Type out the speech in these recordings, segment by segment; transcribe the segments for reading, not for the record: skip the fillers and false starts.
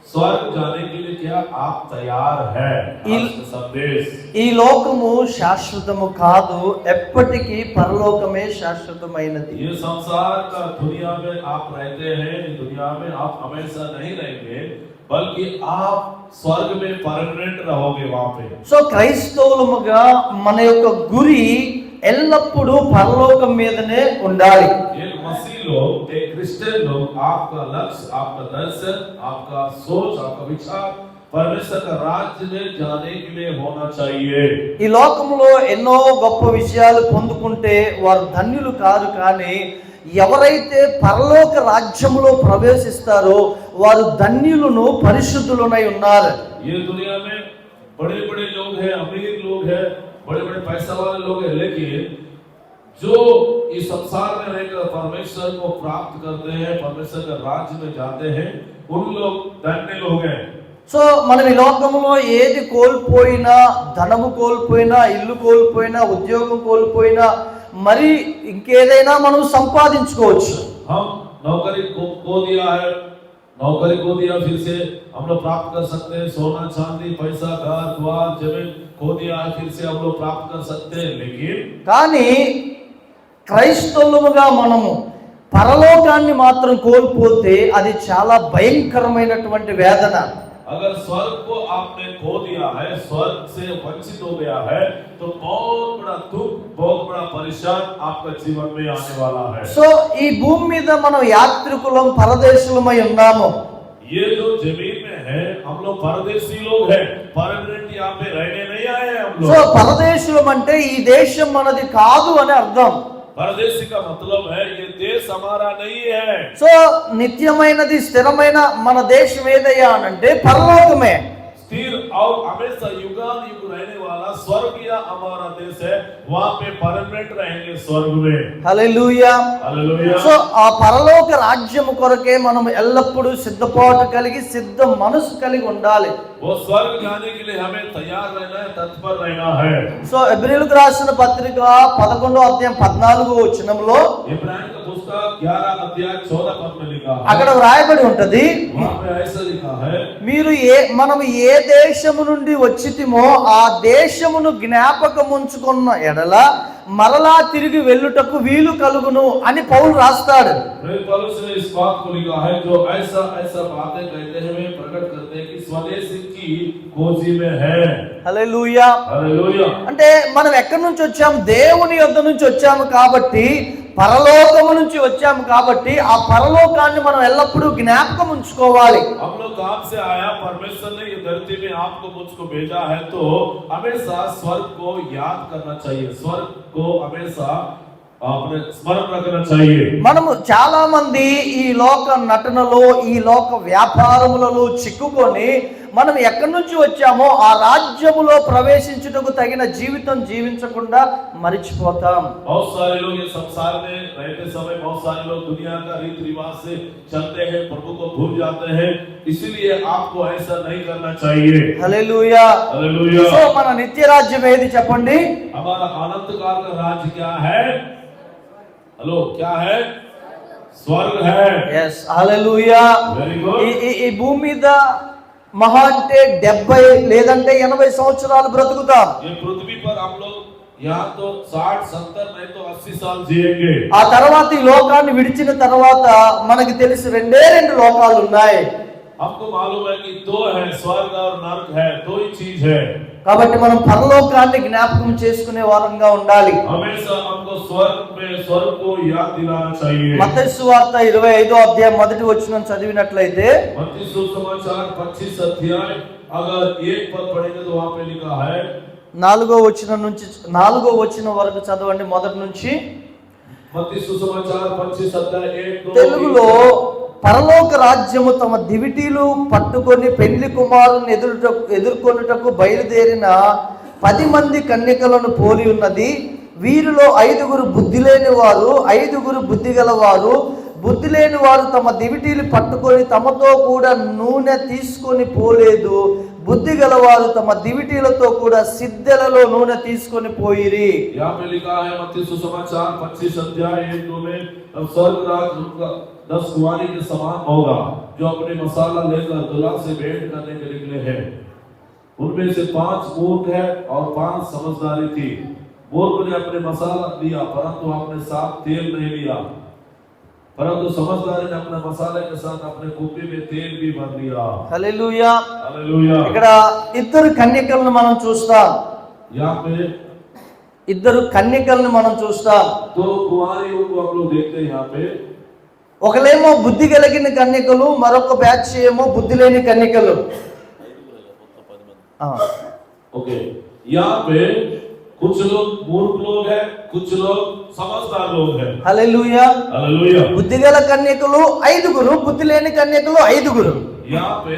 स्वर्ग जाने के लिए क्या आप तैयार है? संदेश ఈ లోకము శాశ్వతము కాదు, ఎప్పటికీ పరలోకమే శాశ్వతమైనది. ये संसार का दुनिया में आप रहते हैं, दुनिया में आप हमेशा नहीं रहेंगे, बल्कि आप स्वर्ग में परमानेंट रहोगे वहां पे. సో క్రైస్తవులముగా మన యొక్క గురి ఎల్లప్పుడూ పరలోకం మీదనే ఉండాలి. एक मसीह लोग, एक क्रिश्चियन लोग, आपका लक्ष्य, आपका दर्शन, आपका सोच, आपका विचार परमेश्वर का राज्य में जाने के लिए होना चाहिए. ఈ లోకంలో ఎన్నో గొప్ప విషయాలు పొందుకుంటే వారు ధన్యులు కాదు, కానీ ఎవరైతే పరలోక రాజ్యములో ప్రవేశిస్తారో వారు ధన్యులను పరిశుద్ధులనై ఉన్నారు. ये दुनिया में बड़े बड़े लोग हैं, अमीर लोग हैं, बड़े बड़े पैसा वाले लोग हैं, लेकिन जो इस संसार में रहकर परमेश्वर को प्राप्त करते हैं, परमेश्वर के राज्य में जाते हैं, उन लोग धन्य लोग हैं. సో మనం ఈ లోకంలో ఏది కోల్పోయినా, ధనము కోల్పోయినా, ఇల్లు కోల్పోయినా, ఉద్యోగం కోల్పోయినా, మరి ఇంకేదైనా మనం సంపాదించుకోవచ్చు. हम नौकरी को दिया है, नौकरी को दिया, फिर से हम लोग प्राप्त कर सकते हैं. सोना चांदी पैसा घर द्वार जमीन खो दिया है, फिर से हम लोग प्राप्त कर सकते हैं. लेकिन కానీ క్రైస్తవులుగా మనము పరలోకాన్ని మాత్రం కోల్పోతే అది చాలా భయంకరమైనటువంటి వేదన. अगर स्वर्ग को आपने खो दिया है, स्वर्ग से वंचित हो गया है, तो बहुत बड़ा दुख, बहुत बड़ा परेशान आपका जीवन में आने वाला है. సో ఈ భూమి మీద మనం యాత్రికులం, పరదేశులమై ఉన్నాము. ये जो जमीन में है, हम लोग परदेशी लोग हैं, परमानेंट यहाँ पे रहने नहीं आए हैं हम సో लोग. పరదేశులం అంటే ఈ దేశం మనది కాదు అని అర్థం. परदेशी का मतलब है ये देश हमारा नहीं है. సో నిత్యమైనది, స్థిరమైన మన దేశం ఏదయ్యా అనంటే పరలోకమే. स्थिर और हमेशा युगान युग रहने वाला स्वर्ग या हमारा देश है, वहाँ पे परमानेंट रहेंगे स्वर्ग में. హల్లెలూయా. हालेलुया. సో ఆ పరలోక రాజ్యము కొరకే మనం ఎల్లప్పుడూ సిద్ధపాటు కలిగి, సిద్ధ మనసు కలిగి ఉండాలి. वो स्वर्ग जाने के लिए हमें तैयार रहना है, तत्पर रहना है. సో ఎబ్రీయులకు రాసిన పత్రిక 11వ అధ్యాయం 14వ వచనంలో इब्राहिम का पुस्तक 11 अध्याय 14 पद में लिखा है. అక్కడ వ్రాయబడి ఉంటది, वहाँ पे ऐसा लिखा है, మనం ఏ దేశము నుండి వచ్చితిమో ఆ దేశమును జ్ఞాపకముంచుకున్న ఎడల మరలా తిరిగి వెళ్ళుటకు వీలు కలుగును అని పౌలు రాస్తాడు. पौलुस ने इस बात को लिखा है, जो ऐसा ऐसा बातें कहते हैं, वे प्रकट करते हैं कि स्वदेश की खोजी में है. హల్లెలూయా. हालेलुया. అంటే మనం ఎక్కడి నుంచి వచ్చాము? దేవుని యొద్ద నుంచి వచ్చాము కాబట్టి, పరలోకము నుంచి వచ్చాము కాబట్టి ఆ పరలోకాన్ని మనం ఎల్లప్పుడూ జ్ఞాపకం ఉంచుకోవాలి. हम लोग कहाँ से आया? परमेश्वर ने ये धरती में आपको मुझको भेजा है, तो हमेशा स्वर्ग को याद करना चाहिए, स्वर्ग को हमेशा अपने स्मरण रखना चाहिए. మనము చాలా మంది ఈ లోక నటనలో, ఈ లోక వ్యాపారములలో చిక్కుకొని మనం ఎక్కడి నుంచి వచ్చామో ఆ రాజ్యములో ప్రవేశించుటకు తగిన జీవితం జీవించకుండా మరిచిపోతాం. बहुत सारे लोग ये संसार में रहते समय, बहुत सारे लोग दुनिया का रीति रिवाज से चलते हैं, प्रभु को भूल जाते हैं. इसलिए आपको ऐसा नहीं करना चाहिए. హల్లెలూయా. हालेलुया. సో మన నిత్య రాజ్యం ఏది చెప్పండి? हमारा अनंत काल का राज्य क्या है? हेलो, क्या है? स्वर्ग है. yes హల్లెలూయా. Very good. ఈ భూమి మీద మహా అంటే 70 లేదంటే 80 సంవత్సరాలు బ్రతుకుతాం. ये पृथ्वी पर हम लोग यहाँ तो 60, 70 नहीं तो 80 साल जिएंगे. ఆ తర్వాత ఈ లోకాన్ని విడిచిన తర్వాత మనకి తెలిసి రెండే రెండు లోకాలు ఉన్నాయి. हमको मालूम है कि दो है, स्वर्ग और नरक है, दो ही चीज है. కాబట్టి మనం పరలోకాన్ని జ్ఞాపకం చేసుకునే వారంగా ఉండాలి. हमेशा हमको स्वर्ग में स्वर्ग को याद दिलाना चाहिए. మత్తయి సువార్త 25వ అధ్యాయం మొదటి వచనం చదివినట్లయితే, मत्ती सुसमाचार 25 अध्याय अगर एक पद पढ़ेंगे तो वहाँ पे लिखा है, 4వ వచనం వరకు చదవండి, మొదటి నుంచి. मत्ती सुसमाचार 25 अध्याय 1 2 తెలుగులో పరలోక రాజ్యము తమ దివిటీలు పట్టుకొని పెళ్లి కుమారుని ఎదుర్కొనుటకు బయలుదేరిన 10 మంది కన్యకలను పోలి ఉన్నది. వీరిలో 5 బుద్ధి లేని వారు, 5 బుద్ధి గలవారు. బుద్ధి లేని వారు తమ దివిటీలు పట్టుకొని తమతో కూడా నూనె తీసుకొని పోలేదు. బుద్ధి గలవారు తమ దివిటీలతో కూడా సిద్ధెలలో నూనె తీసుకొని పోయిరి. यहाँ पे लिखा है मत्ती सुसमाचार 25 अध्याय 1 2 में, अब स्वर्ग राज 10 कुंवारी के समान होगा जो अपने मसाला लेकर दुल्हा से भेंट करने के निकले हैं। उनमें से 5 मूर्ख है और 5 समझदारी थी। मूर्ख ने अपने मसाला लिया परंतु अपने साथ तेल नहीं लिया, परंतु समझदारी ने अपने मसाले के साथ अपने कुप्पी में तेल भी भर लिया। హల్లెలూయా. हालेलुया। ఇక్కడ ఇద్దరు కన్యకలను మనం చూస్తాం. यहाँ पे ఇద్దరు కన్యకలను మనం చూస్తాం. 2 कुंवारियों को हम लोग देखते हैं। यहाँ पे ఒకలేమో బుద్ధి కలిగిన కన్యకలు, మరొక బ్యాచ్ ఏమో బుద్ధి లేని కన్యకలు. ओके, यहाँ पे कुछ लोग मूर्ख लोग हैं, कुछ लोग समझदार लोग हैं। హల్లెలూయా. हालेलुया। బుద్ధి గల కన్యకలు 5గురు, బుద్ధి లేని కన్యకలు 5గురు. यहाँ पे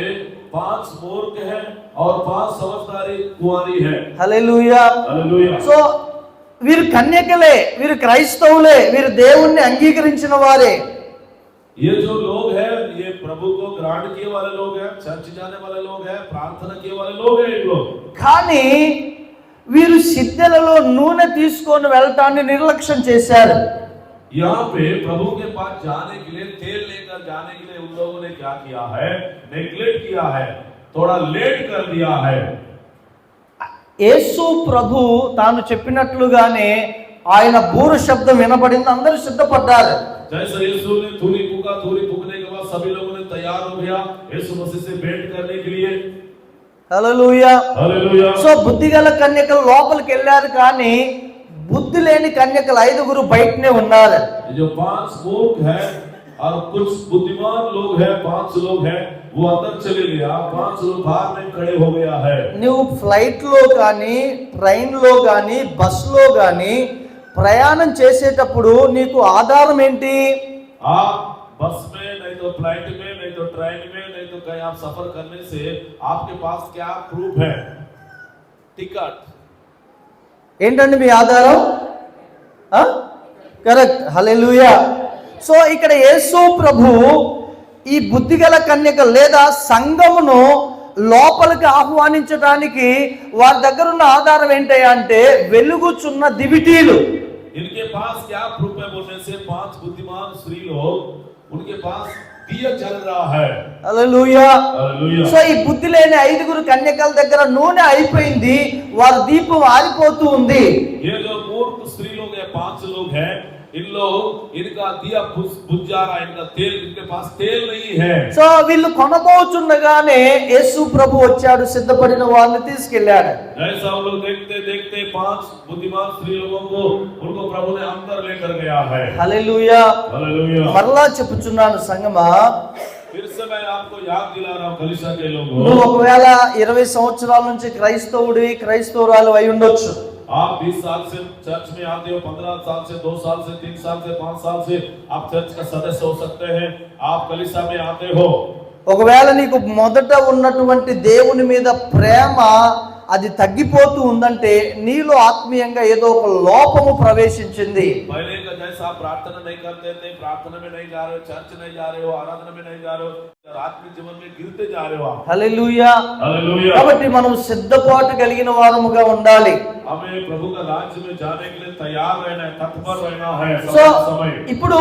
5 मूर्ख हैं और 5 समझदारी कुंवारी है। హల్లెలూయా. हालेलुया। సో వీరు కన్యకలే, వీరు క్రైస్తవులే, వీరు దేవుణ్ణి అంగీకరించిన వారే. ये जो लोग हैं ये प्रभु को ग्रहण किए वाले लोग हैं, चर्च जाने वाले लोग हैं, प्रार्थना किए वाले लोग हैं। ये लोग కానీ వీరు సిద్ధలలో నూనె తీసుకొని వెళ్ళటాన్ని నిర్లక్ష్యం చేశారు. यहाँ पे प्रभु के पास जाने के लिए, तेल लेकर जाने के लिए उन लोगों ने क्या किया है? नेग्लेक्ट किया है, थोड़ा लेट कर दिया है। యేసు ప్రభు తాను చెప్పినట్లుగానే ఆయన బూర శబ్దం వినబడింది, అందరూ సిద్ధపడ్డారు. जैसे यीशु ने थूली फूकने के बाद सभी लोगों ने तैयार हो गया यीशु मसीह से भेंट करने के लिए। హల్లెలూయా. हालेलुया। సో బుద్ధి గల కన్యకలు లోపలికి వెళ్ళారు, కానీ బుద్ధి లేని కన్యకలు 5గురు బయటనే ఉన్నారు. ये जो 5 मूर्ख हैं और कुछ बुद्धिमान लोग हैं, 5 लोग हैं, वो अंदर चले गया, 5 लोग बाहर में खड़े हो गया है। నువ్వు ఫ్లైట్ లో కానీ, ట్రైన్ లో కానీ, బస్ లో కానీ ప్రయాణం చేసేటప్పుడు నీకు ఆధారం ఏంటి? आप बस में, नहीं तो फ्लाइट में, नहीं तो ट्रेन में, नहीं तो कहीं आप सफर करने से आपके पास क्या प्रूफ है? टिकट। ఏంటండి మీ ఆధారం? కరెక్ట్. హల్లెలూయా. సో ఇక్కడ యేసు ప్రభు ఈ బుద్ధిగల కన్యకలు లేదా సంఘమును లోపలికి ఆహ్వానించడానికి వారి దగ్గర ఉన్న ఆధారం ఏంటి అంటే వెలుగుచున్న దివిటీలు. इनके पास क्या प्रूफ है बोलने से 5 बुद्धिमान स्त्री लोग, उनके पास दिया जल रहा है। హల్లెలూయా. हालेलुया। సో ఈ బుద్ధి లేని 5గురు కన్యకల దగ్గర నూనె అయిపోయింది, వారి దీపం ఆరిపోతూ ఉంది. ये जो मूर्ख स्त्री लोग हैं, 5 लोग हैं, इन लोग इनका दिया बुझ जा रहा है, इनका तेल, इनके पास तेल नहीं है। సో వీళ్ళు కొనబోచుండగానే యేసు ప్రభు వచ్చాడు, సిద్ధపడిన వారిని తీసుకెళ్ళాడు. ऐसा हम लोग देखते देखते 5 बुद्धिमान स्त्री लोगों को, उनको प्रभु ने अंदर लेकर गया है। హల్లెలూయా. हालेलुया। మరలా చెప్పుచున్నాను సంగమా, फिर से मैं आपको याद दिला रहा हूँ कलीसिया के నువ్వు लोगों, ఒకవేళ 20 సంవత్సరాల నుంచి క్రైస్తవురాలు అయి ఉండొచ్చు. आप 20 साल से चर्च में आते हो, 15 साल से, 2 साल से, 3 साल से, 5 साल से आप चर्च का सदस्य हो सकते हैं, आप कलीसिया में आते हो। ఒకవేళ నీకు మొదట ఉన్నటువంటి దేవుని మీద ప్రేమ అది తగ్గిపోతూ ఉందంటే నీలో ఆత్మీయంగా ఏదో ఒక లోపము ప్రవేశించింది. पहले का जैसा आप प्रार्थना नहीं करते थे, प्रार्थना में नहीं जा रहे हो, चर्च नहीं जा रहे हो, आराधना में नहीं जा रहे हो, आत्मिक जीवन में गिरते जा रहे हो आप। హల్లెలూయా. हालेलुया। కాబట్టి మనం సిద్ధపాటు కలిగిన వారముగా ఉండాలి. हमें प्रभु का राज्य में जाने के लिए तैयार रहना है, तत्पर रहना है సో समय। ఇప్పుడు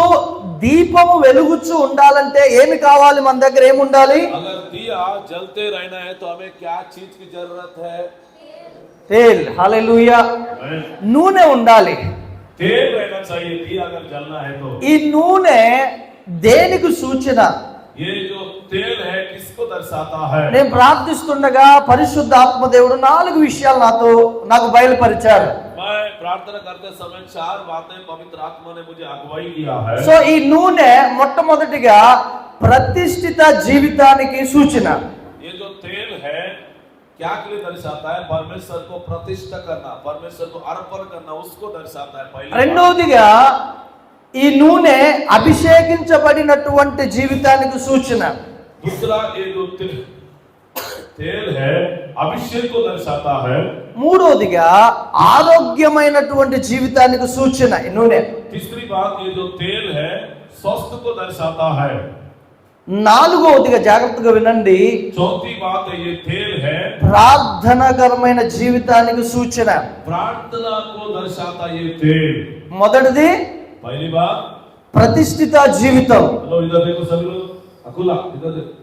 దీపము వెలుగుచూ ఉండాలంటే ఏమి కావాలి? మన దగ్గర ఏముండాలి? अगर दिया जलते रहना है तो हमें क्या चीज की जरूरत है? తేల్. హల్లెలూయా. నూనె ఉండాలి. तेल रहना चाहिए। दिया अगर जलना है तो ఈ నూనె దేనికి సూచన? ये जो तेल है किसको दर्शाता है? నేను ప్రార్థిస్తుండగా పరిశుద్ధ ఆత్మదేవుడు 4 విషయాలు నాకు బయలుపరిచాడు. मैं प्रार्थना करते समय 4 बातें पवित्र आत्मा ने मुझे अगुवाई किया है। సో ఈ నూనె మొట్టమొదటిగా ప్రతిష్ఠిత జీవితానికి సూచన. ये जो तेल है क्या के लिए दर्शाता है? परमेश्वर को प्रतिष्ठा करना, परमेश्वर को अर्पण करना, उसको दर्शाता है। पहले రెండోదిగా ఈ నూనె అభిషేకించబడినటువంటి జీవితానికి సూచన. दूसरा ये जो तेल है अभिषेक को दर्शाता है। మూడోదిగా ఆరోగ్యమైనటువంటి జీవితానికి సూచన ఈ నూనె. तीसरी बात ये जो तेल है स्वस्थ को दर्शाता है। నాలుగోదిగా జాగ్రత్తగా వినండి, चौथी बात है ये तेल है ప్రార్థనాకరమైన జీవితానికి సూచన. प्रार्थना को दर्शाता ये तेल। మొదటిది पहली बात ప్రతిష్ఠిత జీవితం. हेलो इधर देखो सभी लोग, अकुला इधर देखो।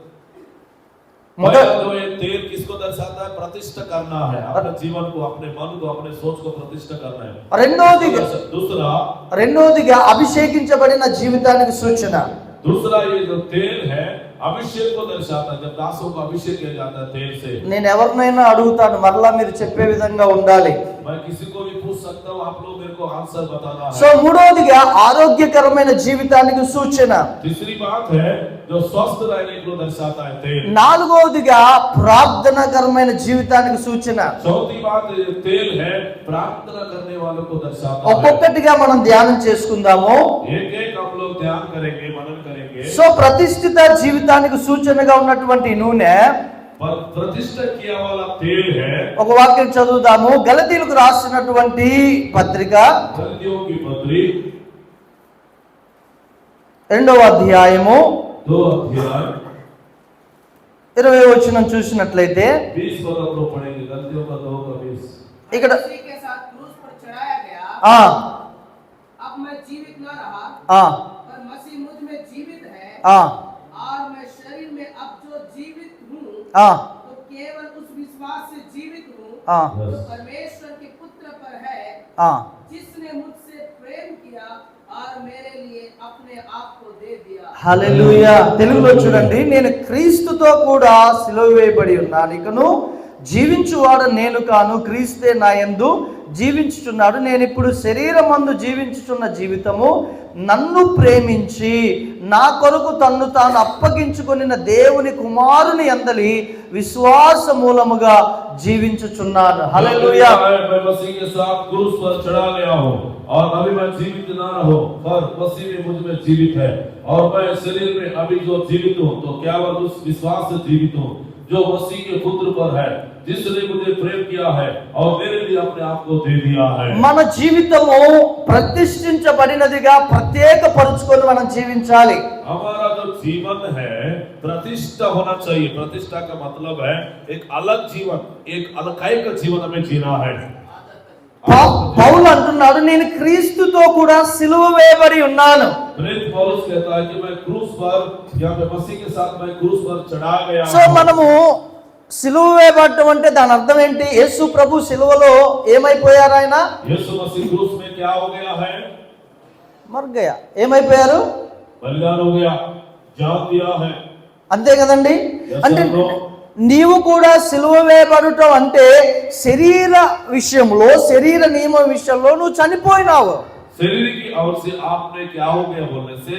మొదట जो ये तेल किसको दर्शाता है? प्रतिष्ठा करना है, अपने जीवन को, अपने मन को, अपने सोच को प्रतिष्ठा करना है। రెండోదిగా అభిషేకించబడిన జీవితానికి సూచన. दूसरा ये जो तेल है अभिषेक को दर्शाता है, जब दासों को अभिषेक किया जाता है तेल से। నేను ఎవరినైనా అడుగుతాను, మరలా మీరు చెప్పే విధంగా ఉండాలి. मैं किसी को भी पूछ सकता हूँ, आप लोग मेरे को आंसर बताना है। సో మూడోదిగా ఆరోగ్యకరమైన జీవితానికి సూచన. तीसरी बात है जो स्वस्थ रहने को दर्शाता है तेल। నాలుగోదిగా ప్రార్థనాకరమైన జీవితానికి సూచన. चौथी बात तेल है प्रार्थना करने वालों को दर्शाता है। ఒక్కొక్కటిగా మనం ధ్యానం చేసుకుందాము. एक एक हम लोग ध्यान करेंगे, मनन करेंगे। సో ప్రతిష్ఠిత జీవితానికి సూచనగా ఉన్నటువంటి నూనె, पर प्रतिष्ठा किया वाला तेल है। ఒక వాక్యం చదువుదాము. గలతీయులకు రాసినటువంటి పత్రిక गलतियों की पत्री 2వ అధ్యాయము 2 अध्याय 20వ వచనం చూసినట్లయితే 20 पद हम लोग पढ़ेंगे। गलतियों का 2 का 20। ఇక్కడ मसीह के साथ क्रूस पर चढ़ाया गया। ఆ अब मैं जीवित न रहा, ఆ पर मसीह मुझ में जीवित है। ఆ और मैं शरीर में अब जो जीवित हूँ, ఆ तो केवल उस विश्वास से जीवित हूँ ఆ जो परमेश्वर के पुत्र पर है, ఆ जिसने मुझसे प्रेम किया और मेरे लिए अपने आप को दे दिया। హల్లెలూయా. తెలుగులో చూడండి. నేను క్రీస్తుతో కూడా సిలువ వేయబడి ఉన్నాను, ఇకను జీవించువాడు నేను కాను, క్రీస్తే నా యందు జీవించుచున్నాడు. నేను ఇప్పుడు శరీరమందు జీవించుచున్న జీవితము నన్ను ప్రేమించి నా కొరకు తన్ను తాను అప్పగించుకొనిన దేవుని కుమారుని యందలి విశ్వాస మూలముగా జీవించుచున్నాను. హల్లెలూయా. मैं मसीह के साथ क्रूस पर चढ़ा गया हूँ और अभी मैं जीवित ना रहूं, पर मसीह में मुझ में जीवित है। और मैं शरीर में अभी जो जीवित हूँ, तो केवल उस विश्वास से जीवित हूँ जो मसीह के पुत्र पर है, जिसने मुझे प्रेम किया है और मेरे लिए अपने आप को दे दिया है। మన జీవితము ప్రతిష్ఠించబడినదిగా ప్రత్యేకపరుచుకొని మనం జీవించాలి. हमारा जो जीवन है प्रतिष्ठा होना चाहिए। प्रतिष्ठा का मतलब है एक अलग जीवन, एक अलगाई का जीवन हमें जीना है। పౌలు అంటున్నాడు, నేను క్రీస్తుతో కూడా సిలువ వేయబడి ఉన్నాను. प्रेरित पौलुस कहता है कि मैं क्रूस पर, या मैं मसीह के साथ मैं क्रूस पर चढ़ा गया సో हूं। మనము సిలువ వేయబడటం అంటే దాని అర్థం ఏంటి? యేసు ప్రభు సిలువలో ఏమైపోయారు? ఆయన यीशु मसीह क्रूस में क्या हो गया है? మర్ గయా. ఏమైపోయారు? बलिदान हो गया, जान दिया है। అంతే కదండి. Yes, అంటే sir, bro. నీవు కూడా సిలువ వేయబడటం అంటే శరీర విషయంలో, శరీర నియమ విషయంలో నువ్వు చనిపోయినావు. शरीर की ओर से आपने क्या हो गया बोलने से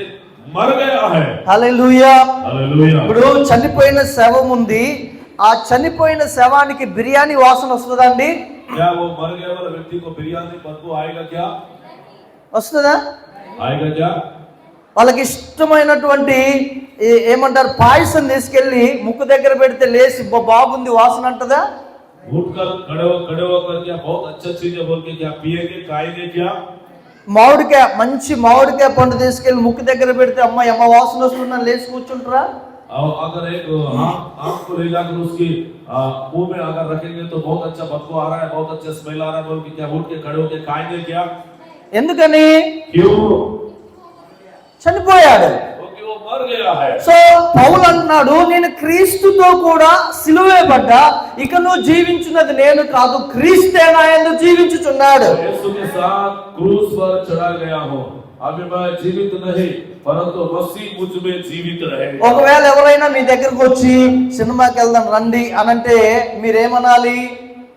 मर गया है। హల్లెలూయా. हालेलुया। ఇప్పుడు చనిపోయిన శవం ఉంది, ఆ చనిపోయిన శవానికి బిర్యానీ వాసన వస్తుందండి? क्या वो मर गया वाला व्यक्ति को बिरयानी बदबू आएगा क्या? వస్తుందా? आएगा क्या? వాళ్ళకి ఇష్టమైనటువంటి ఏమంటారు పాయసం తీసుకెళ్లి ముక్కు దగ్గర పెడితే లేచి బాగుంది వాసన అంటదా? उठकर खड़े होकर क्या बहुत अच्छा चीज है बोल के क्या पिएंगे, खाएंगे क्या? మామిడికాయ, మంచి మామిడికాయ పండు తీసుకెళ్లి ముక్కు దగ్గర పెడితే అమ్మాయి అమ్మ వాసన వస్తుందని లేచి కూర్చుంటారా? और अगर एक आम को ले जाकर उसकी मुंह में अगर रखेंगे तो बहुत अच्छा बदबू आ रहा है, बहुत अच्छा स्मेल आ रहा है बोल के क्या उठ के खड़े होकर खाएंगे क्या? ఎందుకని? क्यों? చనిపోయాడు. क्योंकि वो मर गया है। సో పౌలు అంటున్నాడు, నేను క్రీస్తుతో కూడా సిలువేయబడ్డా, ఇక నువ్వు జీవించున్నది నేను కాదు, క్రీస్తే నా యందు జీవించుచున్నాడు. यीशु के साथ क्रूस पर चढ़ा गया हूँ, अभी मैं जीवित नहीं परंतु मसीह मुझ में जीवित रहे। ఒకవేళ ఎవరైనా మీ దగ్గరకు వచ్చి సినిమాకి వెళ్దాం రండి అనంటే మీరేమనాలి?